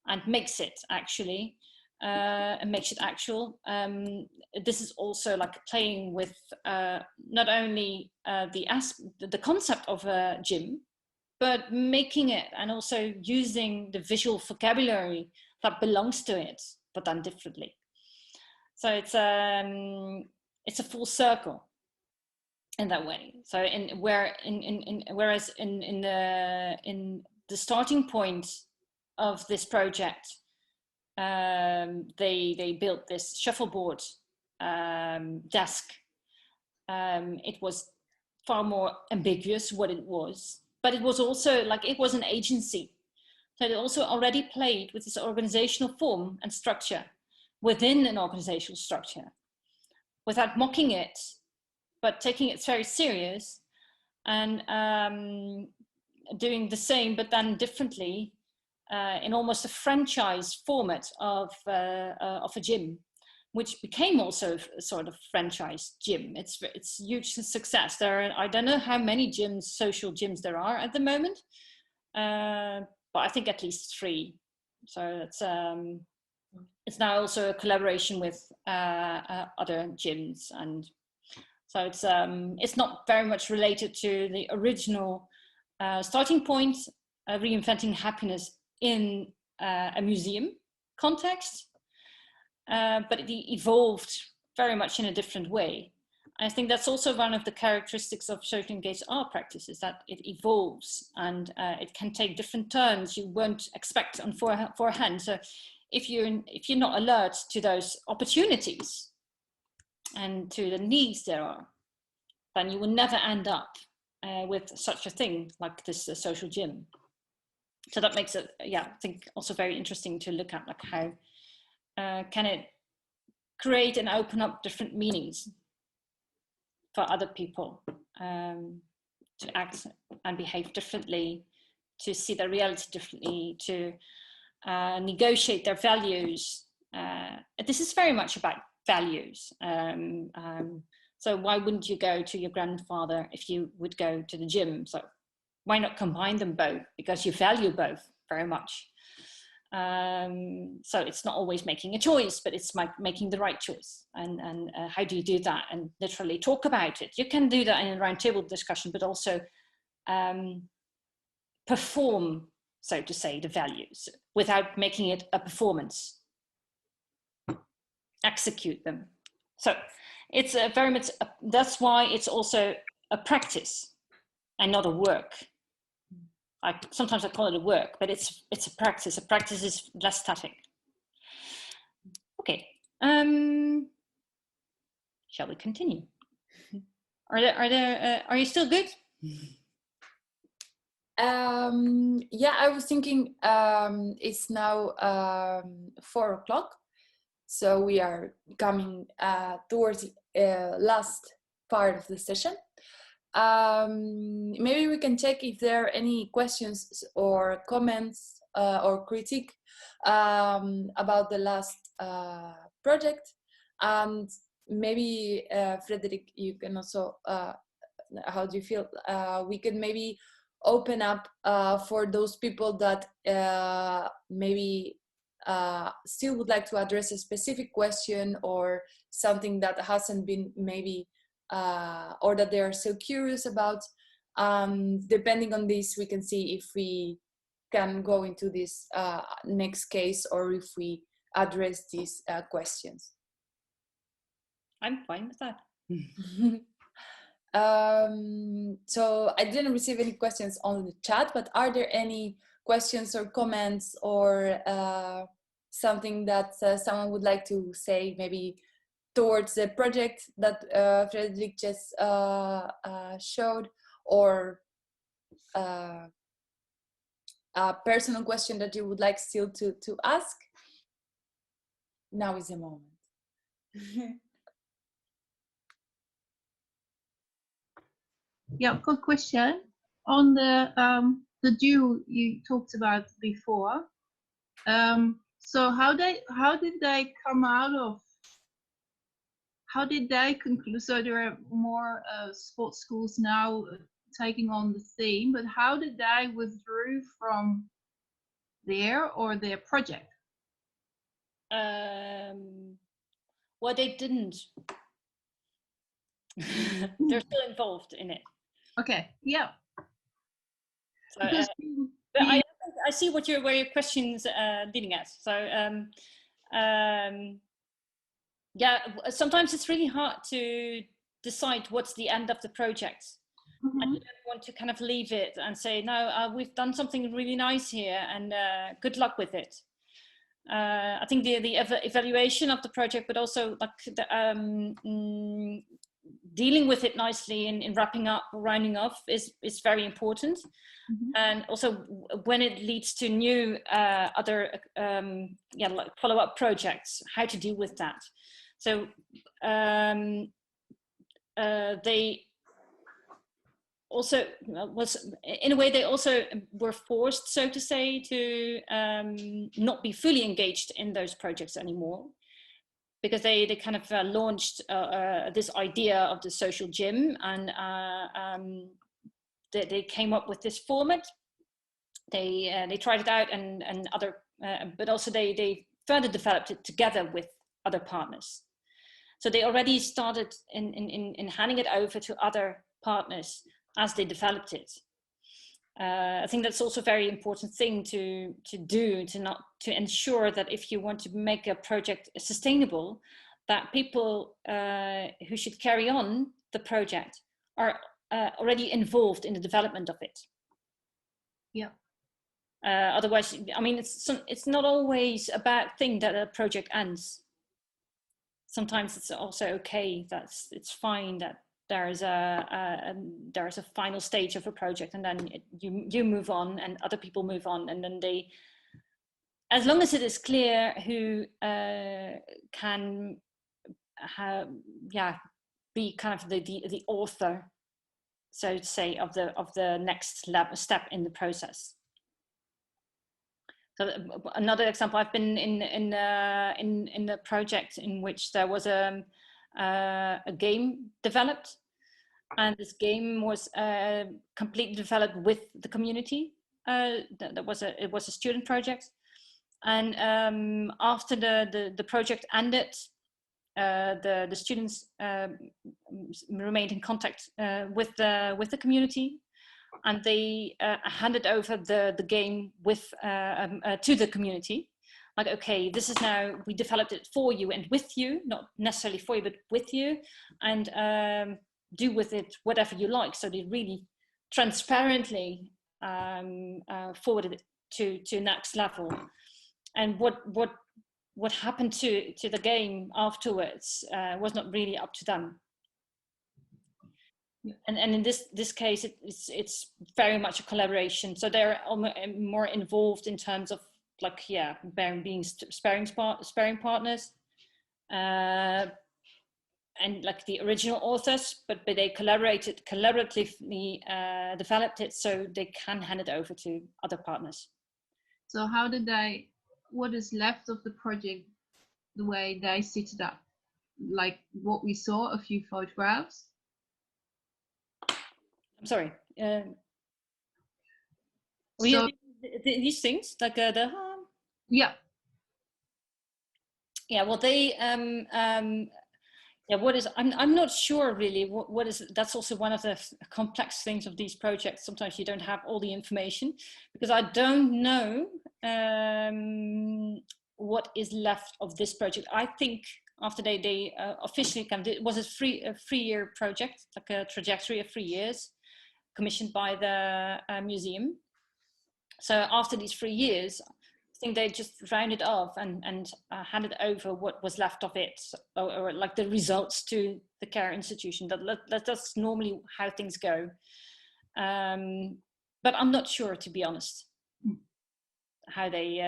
and makes it actually, and makes it actual. This is also like playing with not only the concept of a gym, but making it and also using the visual vocabulary that belongs to it, but done differently. So it's a full circle in that way. So whereas in the starting point of this project, they built this shuffleboard desk. It was far more ambiguous what it was, but it was also like it was an agency. So it also already played with this organizational form and structure within an organizational structure, without mocking it, but taking it very serious and doing the same, but then differently, in almost a franchise format of a gym, which became also a sort of franchise gym. It's huge success. I don't know how many gyms, social gyms there are at the moment, but I think at least 3. So it's now also a collaboration with other gyms, and so it's not very much related to the original starting point, reinventing happiness in a museum context, but it evolved very much in a different way. I think that's also one of the characteristics of socially engaged art practices, that it evolves and it can take different turns you won't expect on forehand. So if you're not alert to those opportunities and to the needs there are, then you will never end up with such a thing like this social gym. So that makes it, yeah, I think also very interesting to look at, like how can it create and open up different meanings for other people, to act and behave differently, to see their reality differently, to negotiate their values. This is very much about values. So why wouldn't you go to your grandfather if you would go to the gym? So why not combine them both? Because you value both very much. So it's not always making a choice, but it's making the right choice. And how do you do that? And literally talk about it. You can do that in a roundtable discussion, but also perform, so to say, the values without making it a performance. Execute them. So it's very much, that's why it's also a practice and not a work. Sometimes I call it a work, but it's a practice. A practice is less static. Okay. Shall we continue? Are you still good? Yeah, I was thinking it's now 4 o'clock. So we are coming towards the last part of the session. Maybe we can check if there are any questions or comments or critique about the last project. And maybe, Frederiek, you can also, how do you feel? We can maybe open up for those people that maybe still would like to address a specific question or something that hasn't been maybe or that they are so curious about. Depending on this, we can see if we can go into this next case or if we address these questions. I'm fine with that. So I didn't receive any questions on the chat, but are there any questions or comments or something that someone would like to say maybe towards the project that Frederiek just showed, or a personal question that you would like still to ask? Now is the moment. Yeah, good question. On the duo you talked about before. So how did they come out of? How did they conclude? So there are more sports schools now taking on the theme, but how did they withdraw from their project? Well, they didn't. They're still involved in it. Okay, yeah. So, but I see where your question's leading at. So, yeah, sometimes it's really hard to decide what's the end of the project. Mm-hmm. And you don't want to kind of leave it and say, no, we've done something really nice here and good luck with it. I think the evaluation of the project, but also like the, dealing with it nicely in wrapping up, rounding off is very important. Mm-hmm. And also when it leads to new other like follow-up projects, how to deal with that. So they also in a way they also were forced, so to say, to not be fully engaged in those projects anymore, because they kind of launched this idea of the social gym, and they came up with this format. They tried it out and other, but also they further developed it together with other partners. So they already started in handing it over to other partners as they developed it. I think that's also a very important thing to do, to ensure that if you want to make a project sustainable, that people who should carry on the project are already involved in the development of it. Yeah. Otherwise, I mean, it's not always a bad thing that a project ends. Sometimes it's also okay. It's fine that there is a final stage of a project, and then you move on, and other people move on, and then as long as it is clear who can be kind of the author, so to say, of the next step in the process. So another example, I've been in a project in which there was a game developed, and this game was completely developed with the community. It was a student project, and after the project ended, the students remained in contact with the community, and they handed over the game with to the community. Like, okay, this is now, we developed it for you and with you, not necessarily for you, but with you, and do with it whatever you like. So they really transparently forwarded it to next level. And what happened to the game afterwards was not really up to them. And in this case, it's very much a collaboration. So they're more involved in terms of, like, being sparring partners, and like the original authors, but they collaboratively developed it so they can hand it over to other partners. So what is left of the project, the way they set it up? Like what we saw, a few photographs? I'm sorry. These things, like yeah. Well, they what is, I'm not sure really what is. That's also one of the complex things of these projects. Sometimes you don't have all the information, because I don't know what is left of this project. I think after they officially it was a 3-year project, like a trajectory of 3 years, commissioned by the museum. So after these 3 years, I think they just rounded off and handed over what was left of it, or like the results, to the care institution. That's normally how things go. But I'm not sure, to be honest, how they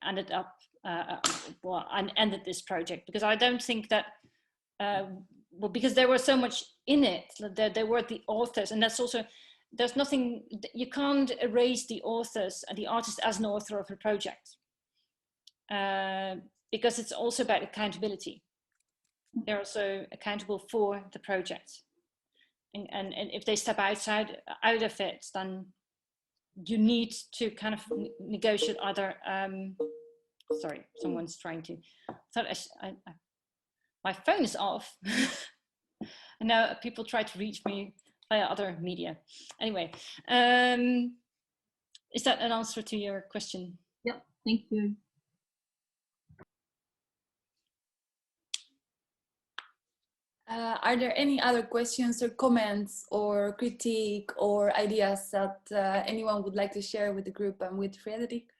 ended up and ended this project, because I don't think that well, because there was so much in it, there were the authors, and that's also, there's nothing, you can't erase the authors and the artist as an author of a project, because it's also about accountability. They're also accountable for the project, and if they step out of it, then you need to kind of negotiate other. Sorry, someone's trying to. My phone is off, and now people try to reach me via other media. Anyway, is that an answer to your question? Yeah, thank you. Are there any other questions or comments or critique or ideas that anyone would like to share with the group and with Frederiek?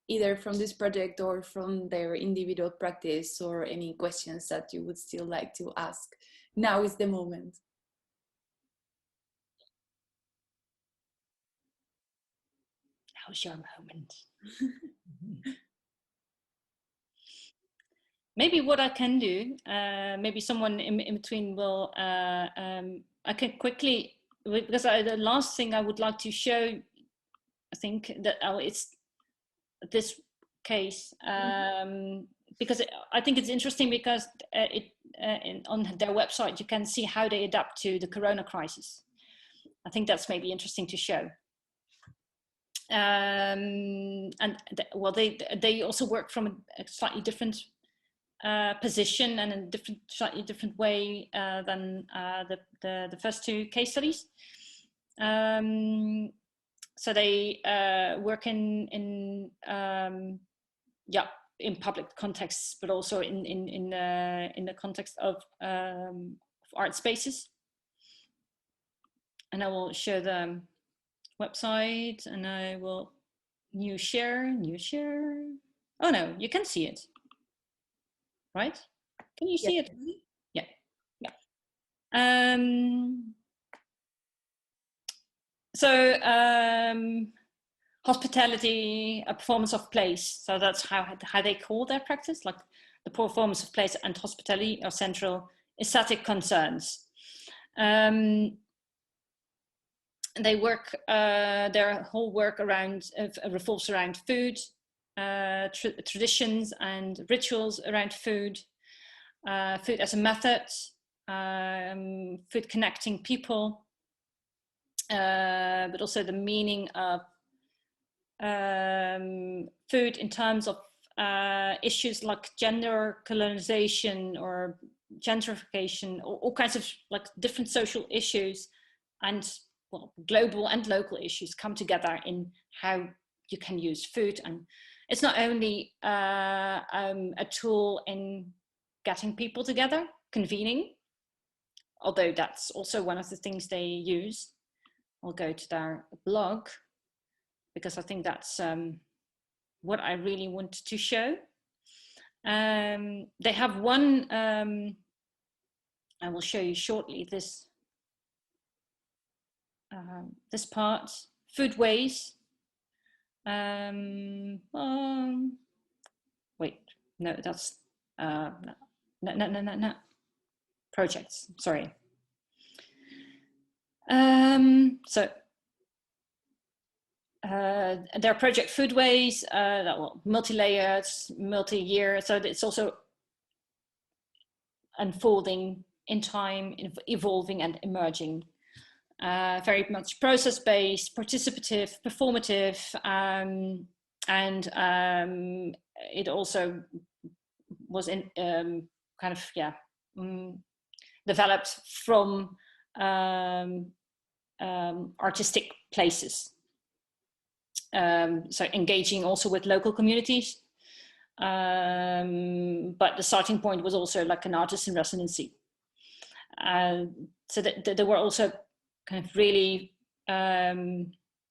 Either from this project or from their individual practice, or any questions that you would still like to ask. Now is the moment. Now's your moment. Maybe what I can do, maybe someone in between will, I can quickly, because the last thing I would like to show, I think that it's this case, because I think it's interesting, because on their website you can see how they adapt to the corona crisis. I think that's maybe interesting to show. And well, they also work from a slightly different position and in a slightly different way than the first two case studies. So they work in public contexts, but also in the context of art spaces. And I will share the website, and I will new share. Oh no, you can see it, right? Can you see it? Yeah. So hospitality, a performance of place. So that's how they call their practice. Like the performance of place and hospitality are central aesthetic concerns. They work, their whole work revolves around food, traditions and rituals around food, food as a method, food connecting people, but also the meaning of food in terms of issues like gender colonization or gentrification, or all kinds of like different social issues and global and local issues come together in how you can use food. And it's not only a tool in getting people together, convening, although that's also one of the things they use. I'll go to their blog because I think that's what I really want to show. They have one, I will show you shortly this this part, foodways. Wait, no, that's no. Projects, sorry. So their project foodways, multi-layered, multi-year, so it's also unfolding in time, evolving and emerging. Very much process-based, participative, performative, and it also was in kind of developed from artistic places. So engaging also with local communities, but the starting point was also like an artist in residency. So that they were also kind of really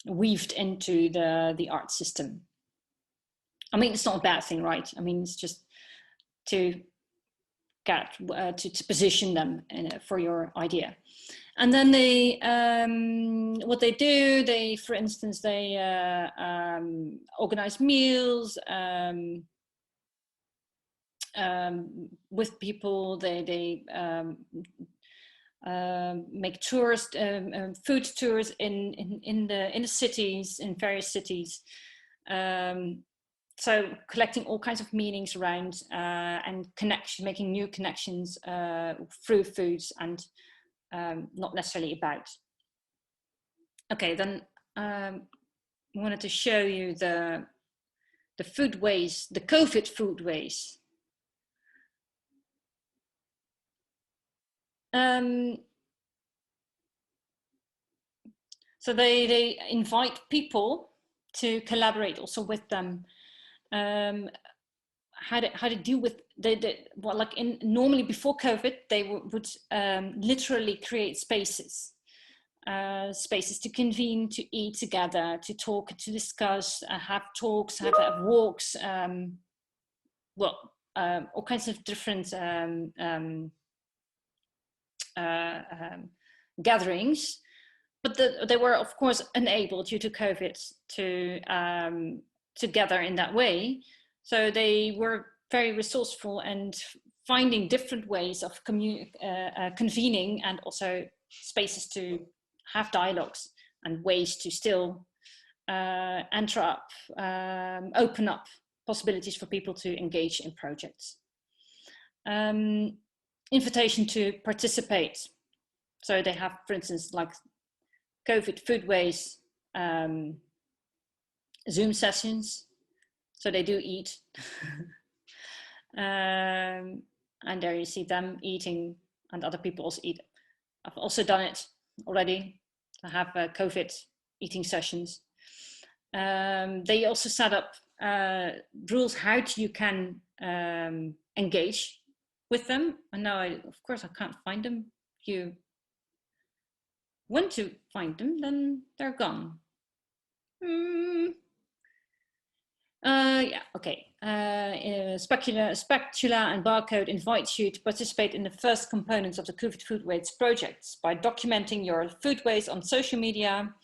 weaved into the art system. I mean, it's not a bad thing, right? I mean, it's just to get to position them for your idea. And then they, what they do, they, for instance, they organize meals with people. They make tours, food tours in the cities, in various cities. So collecting all kinds of meanings around and making new connections through foods and not necessarily about. Okay, then I wanted to show you the foodways, the COVID foodways. So they invite people to collaborate also with them. How to deal with well, like normally before COVID, they would literally create spaces to convene, to eat together, to talk, to discuss, have talks, have walks, all kinds of different gatherings. But they were, of course, unable due to COVID to gather in that way. So they were very resourceful and finding different ways of convening and also spaces to have dialogues and ways to still enter up, open up possibilities for people to engage in projects. Invitation to participate. So they have, for instance, like COVID foodways, Zoom sessions. So they do eat. And there you see them eating and other people also eat. I've also done it already. I have COVID eating sessions. They also set up rules how you can engage with them. And now, of course, I can't find them. If you want to find them, then they're gone. Yeah, okay. Spatula and Barcode invites you to participate in the first components of the COVID Foodways projects by documenting your foodways on social media,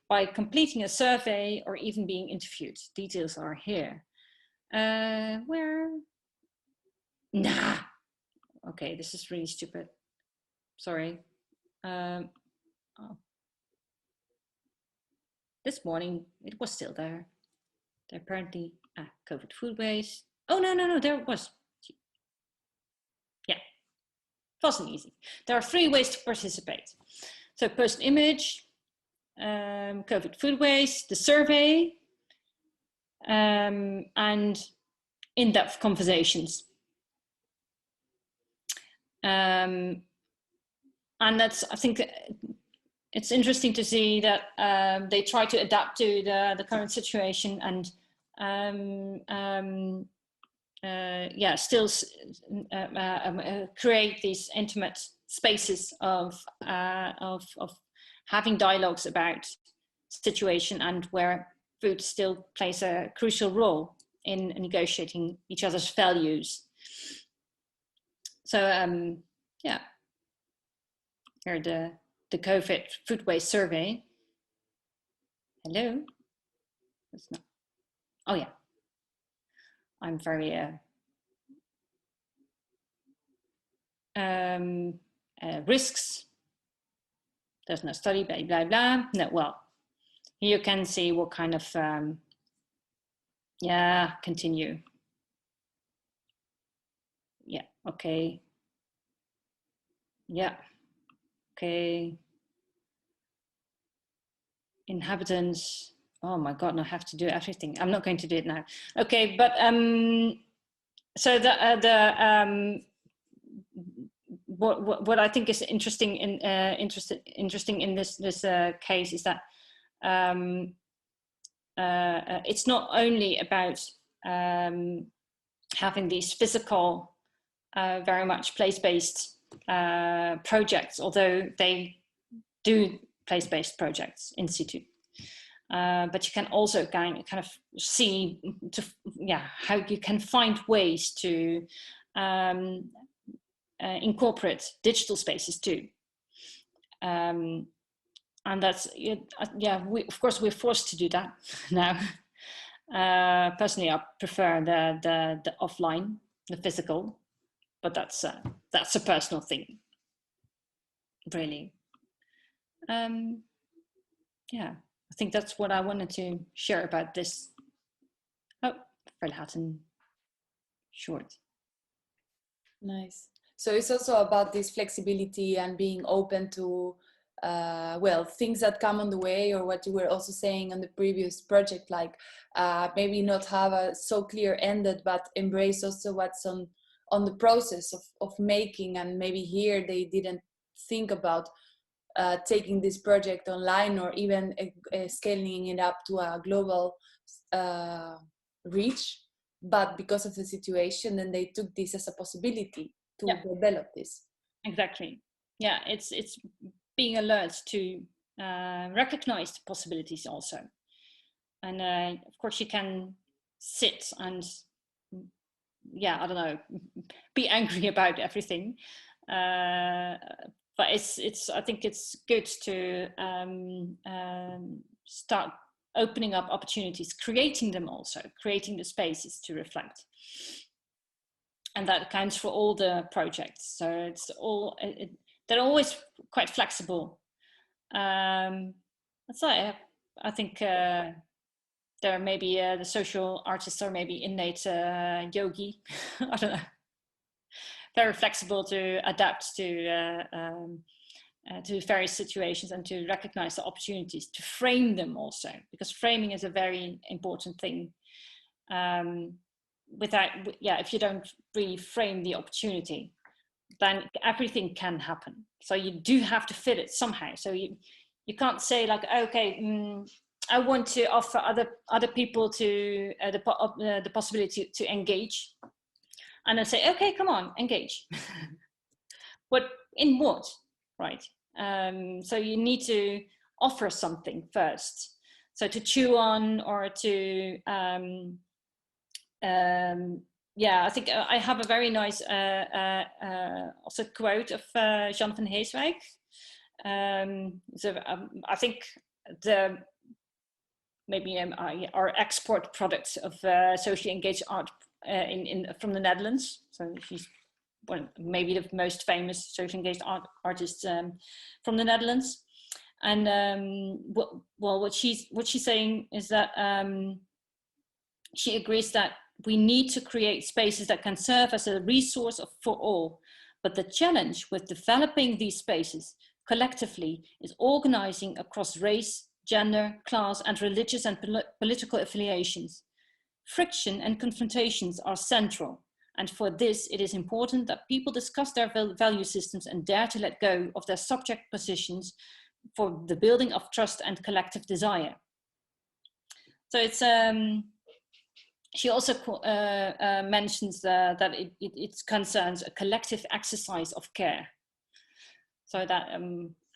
by completing a survey, or even being interviewed. Details are here. Where? Nah. Okay, this is really stupid. Sorry. Oh. This morning it was still there. There apparently COVID food waste. Oh no, there it was. Yeah, it wasn't easy. There are 3 ways to participate. So post image, COVID food waste, the survey, and in-depth conversations. And that's, I think, it's interesting to see that they try to adapt to the current situation and still create these intimate spaces of having dialogues about situation, and where food still plays a crucial role in negotiating each other's values. So yeah, here the COVID food waste survey. Hello. That's not. Oh yeah. I'm very risks. There's no study, blah blah blah. No, well, here you can see what kind of continue. Yeah, okay. Yeah, okay. Inhabitants. Oh my God, I have to do everything. I'm not going to do it now. Okay, but so what I think is interesting in this case is that it's not only about having these physical, very much place-based projects, although they do place-based projects in situ. But you can also kind of see how you can find ways to incorporate digital spaces too. And that's of course we're forced to do that now. Personally, I prefer the offline, the physical, but that's a personal thing, really. Yeah, I think that's what I wanted to share about this. Oh, verlaten short. Nice. So it's also about this flexibility and being open to things that come on the way, or what you were also saying on the previous project, like maybe not have a so clear ended, but embrace also what's on the process of making. And maybe here they didn't think about taking this project online, or even scaling it up to a global reach, but because of the situation, then they took this as a possibility to develop this. Exactly. Yeah, it's being alert to recognize the possibilities also. And of course you can sit and I don't know, be angry about everything. But I think it's good to start opening up opportunities, creating them also, creating the spaces to reflect. And that counts for all the projects. So it's all, they're always quite flexible. That's why I think there may be the social artists are maybe innate yogi. I don't know. Very flexible to adapt to various situations and to recognize the opportunities, to frame them also, because framing is a very important thing. If you don't really frame the opportunity, then everything can happen. So you do have to fit it somehow. So you can't say like, okay, I want to offer other people to the possibility to engage, and then say, okay, come on, engage. But in what, right? So you need to offer something first. So to chew on, or to I think I have a very nice also quote of Jan van Heeswijk. I think our export product of socially engaged art from the Netherlands. So she's maybe the most famous socially engaged artist from the Netherlands. And what she's saying is that she agrees that we need to create spaces that can serve as a resource for all. But the challenge with developing these spaces collectively is organizing across race, gender, class, and religious and political affiliations. Friction and confrontations are central. And for this, it is important that people discuss their value systems and dare to let go of their subject positions for the building of trust and collective desire. So it's, she also mentions that it concerns a collective exercise of care. So that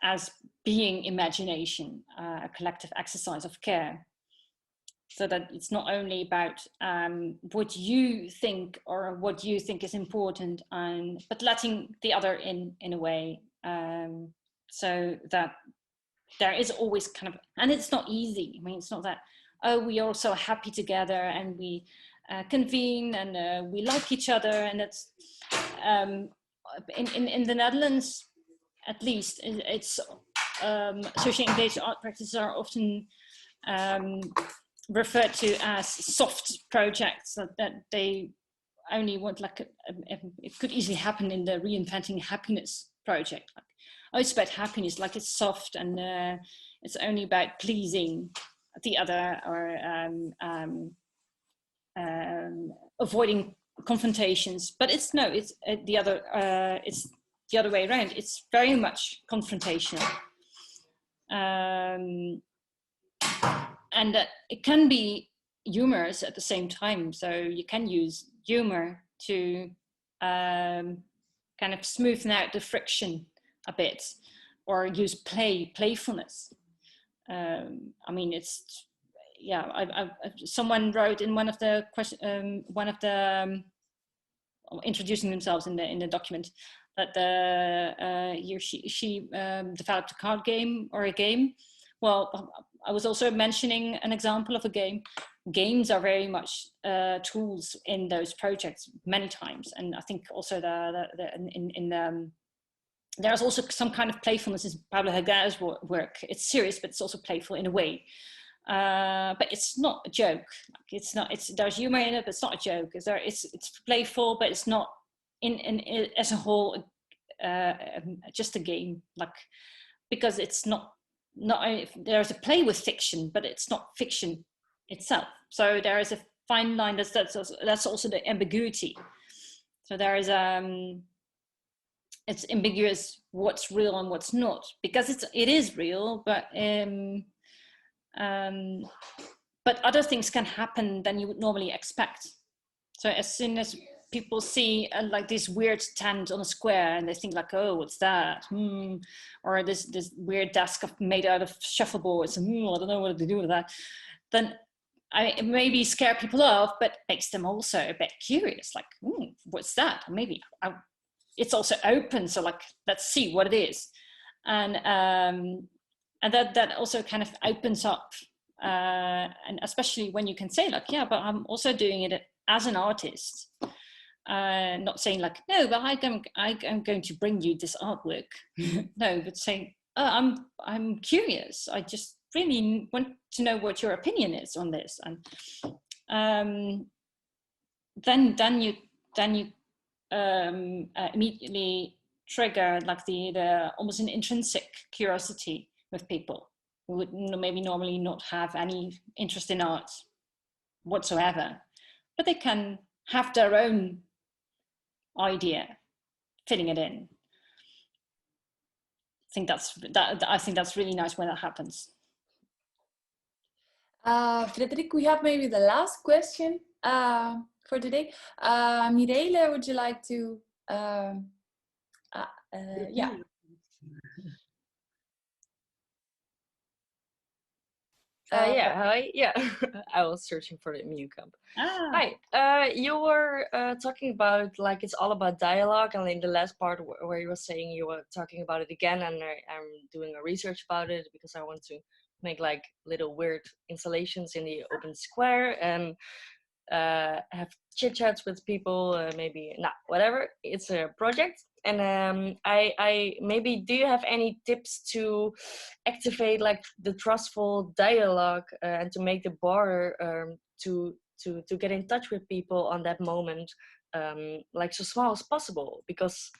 as being imagination, a collective exercise of care. So that it's not only about what you think or what you think is important, but letting the other in a way, so that there is always kind of, and it's not easy. I mean, it's not that, oh, we are so happy together and we convene and we like each other, and it's in the Netherlands, at least, it's socially engaged art practices are often referred to as soft projects, that they only want, like, it could easily happen in the Reinventing Happiness project. Like, oh, it's about happiness, like it's soft and it's only about pleasing the other, or avoiding confrontations. But it's the other way around. It's very much confrontational. And it can be humorous at the same time. So you can use humor to kind of smoothen out the friction a bit, or use playfulness. I mean, it's, yeah, someone wrote in one of the introducing themselves in the document, that she developed a card game or a game. Well, I was also mentioning an example of a game. Games are very much tools in those projects many times, and I think also there's also some kind of playfulness in Pablo Guerra's work. It's serious, but it's also playful in a way. But it's not a joke. It's not. There's humor in it, but it's not a joke. It's playful, but it's not in as a whole just a game. Like, because it's not there's a play with fiction, but it's not fiction itself. So there is a fine line. That's also the ambiguity. So there is it's ambiguous what's real and what's not, because it is real, but other things can happen than you would normally expect. So as soon as people see like this weird tent on a square, and they think like, oh, what's that? Or this weird desk made out of shuffleboards, and I don't know what to do with that. Then it maybe scare people off, but makes them also a bit curious. Like, what's that? Maybe it's also open, so like, let's see what it is. And that also kind of opens up, and especially when you can say like, yeah, but I'm also doing it as an artist. Not saying like, no, but I'm going to bring you this artwork. No, but saying, oh, I'm curious. I just really want to know what your opinion is on this. And then you immediately trigger like the almost an intrinsic curiosity with people who would maybe normally not have any interest in art whatsoever, but they can have their own idea, fitting it in. I think that's really nice when that happens. Frederiek, we have maybe the last question for today. Mireille, would you like to? Yeah. Yeah, hi. Yeah, I was searching for the mute camp. Hi, you were talking about like it's all about dialogue, and in the last part where you were saying you were talking about it again, and I'm doing a research about it because I want to make like little weird installations in the open square. And have chit chats with people, maybe whatever. It's a project. And I maybe, do you have any tips to activate like the trustful dialogue and to make the bar to get in touch with people on that moment, like so small as possible? Because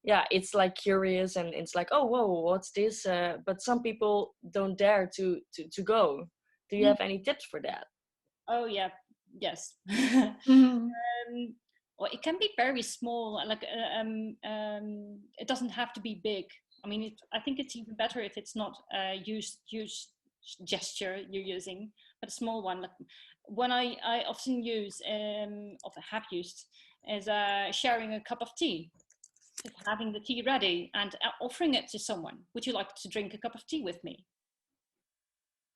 yeah, it's like curious and it's like, oh whoa, what's this? But some people don't dare to go. Do you have any tips for that? Oh yeah, yes. Well, it can be very small. Like it doesn't have to be big. I mean, I think it's even better if it's not a huge gesture you're using, but a small one. Like one I often use, or have used, is sharing a cup of tea. Just having the tea ready and offering it to someone. Would you like to drink a cup of tea with me?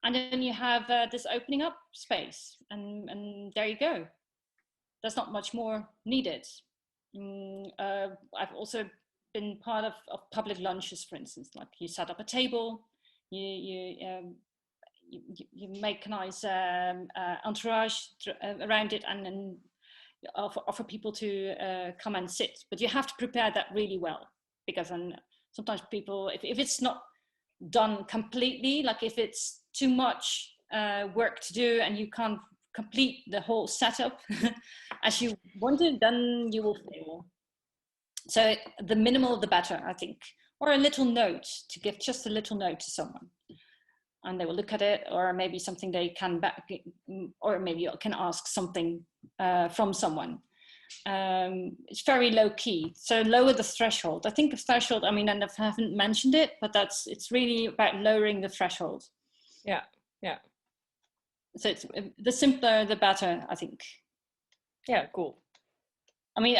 And then you have this opening up space, and there you go. There's not much more needed. I've also been part of public lunches, for instance. Like you set up a table, you make a nice entourage around it, and then offer people to come and sit. But you have to prepare that really well, because sometimes people, if it's not done completely, like if it's too much work to do and you can't complete the whole setup as you wanted, then you will fail. So the minimal the better, I think. Or a little note, to give just a little note to someone, and they will look at it, or maybe something they can back, or maybe you can ask something from someone. It's very low key, so lower the threshold. I think of threshold, I mean, and I haven't mentioned it, but it's really about lowering the threshold. Yeah. So it's the simpler the better, I think. Yeah, cool. I mean,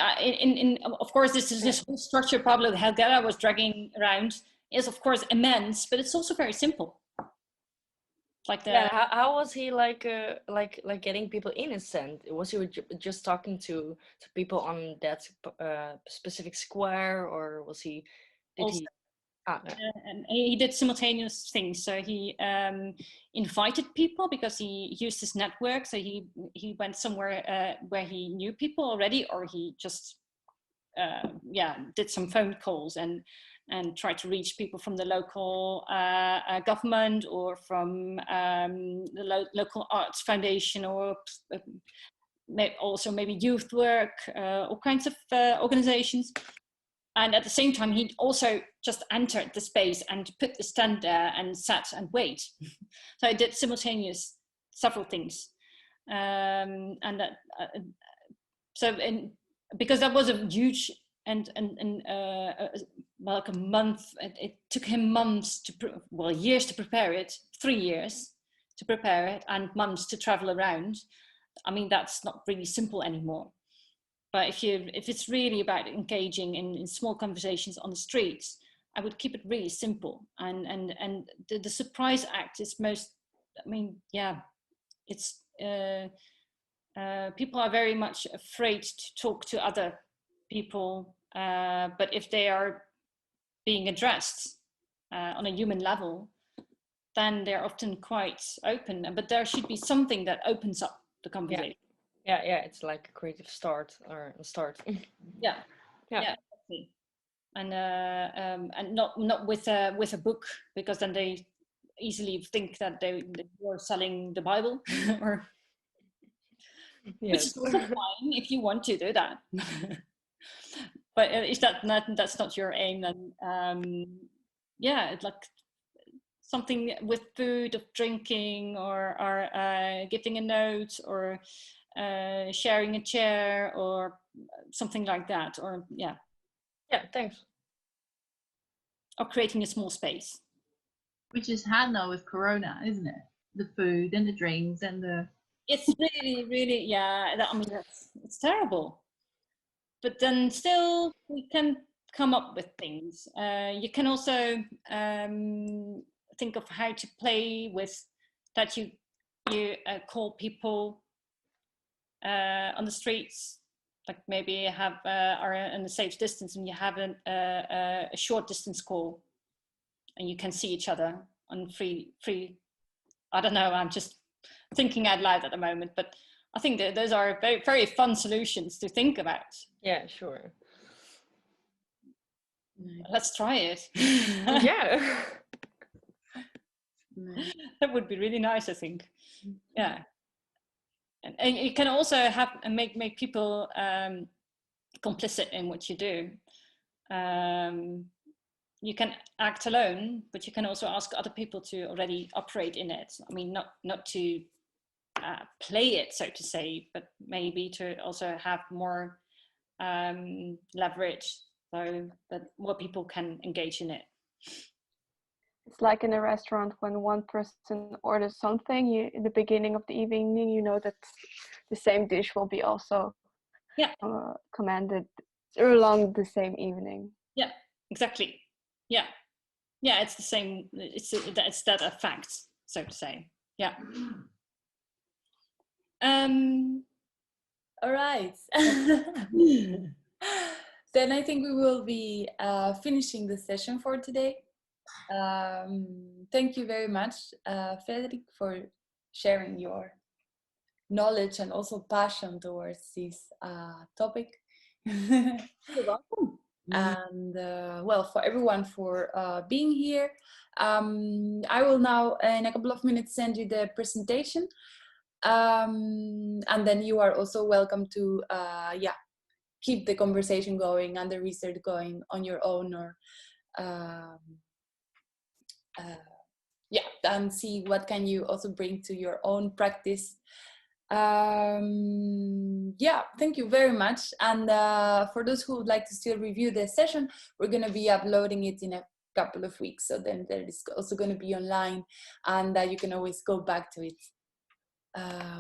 of course, this whole structure Pablo Guerra was dragging around is of course immense, but it's also very simple. Like how was he like getting people in a sense? Was he just talking to people on that specific square, or was he? And he did simultaneous things. So he invited people because he used his network. So he went somewhere where he knew people already, or he just did some phone calls and tried to reach people from the local government, or from the local arts foundation, or also maybe youth work, all kinds of organizations. And at the same time, he also just entered the space and put the stand there and sat and wait. So I did simultaneous several things. Because that was a huge like a month, it took him months years to prepare it, 3 years to prepare it, and months to travel around. I mean, that's not really simple anymore. But if it's really about engaging in small conversations on the streets, I would keep it really simple. And the surprise act is most, I mean, yeah, it's people are very much afraid to talk to other people. But if they are being addressed on a human level, then they're often quite open. But there should be something that opens up the conversation. Yeah, it's like a creative start or a start. Yeah, exactly. And not with a book, because then they easily think that you're selling the Bible, or which is also fine if you want to do that. But if that's not your aim, then it's like something with food, of drinking, or giving a note, or sharing a chair, or something like that, or thanks. Or creating a small space, which is hard now with Corona, isn't it? The food and the drinks and the it's really I mean, it's terrible, but then still we can come up with things. You can also think of how to play with that. You call people on the streets, like maybe are in a safe distance, and you have a short distance call, and you can see each other on free. I don't know, I'm just thinking out loud at the moment, but I think that those are very, very fun solutions to think about. Yeah, sure. Let's try it. Yeah. That would be really nice, I think. Yeah. And you can also have and make people complicit in what you do. You can act alone, but you can also ask other people to already operate in it. I mean, not to play it, so to say, but maybe to also have more leverage, so that more people can engage in it. It's like in a restaurant when one person orders something, in the beginning of the evening, you know that the same dish will be also commanded along the same evening. Yeah, exactly. Yeah, yeah, it's the same. It's that effect, so to say. Yeah. All right. Then I think we will be finishing the session for today. Thank you very much, Frederiek, for sharing your knowledge and also passion towards this topic. You're welcome. And well, for everyone for being here. I will now in a couple of minutes send you the presentation, and then you are also welcome to keep the conversation going and the research going on your own, or and see what can you also bring to your own practice. Thank you very much. And for those who would like to still review the session, we're going to be uploading it in a couple of weeks, so then there is also going to be online, and you can always go back to it.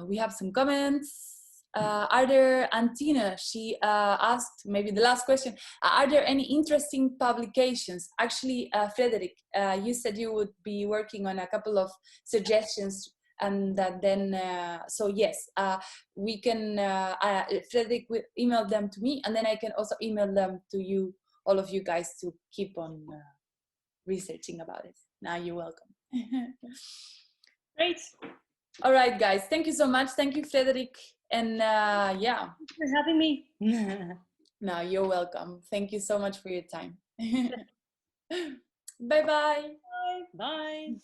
We have some comments. Are there, Antina, she asked, maybe the last question, are there any interesting publications? Actually, Frederiek, you said you would be working on a couple of suggestions, and that then, so yes, we can, Frederiek will email them to me, and then I can also email them to you, all of you guys, to keep on researching about it. Now you're welcome. Great. All right, guys, thank you so much. Thank you, Frederiek. And thanks for having me. No, you're welcome. Thank you so much for your time. Bye-bye. Bye. Bye.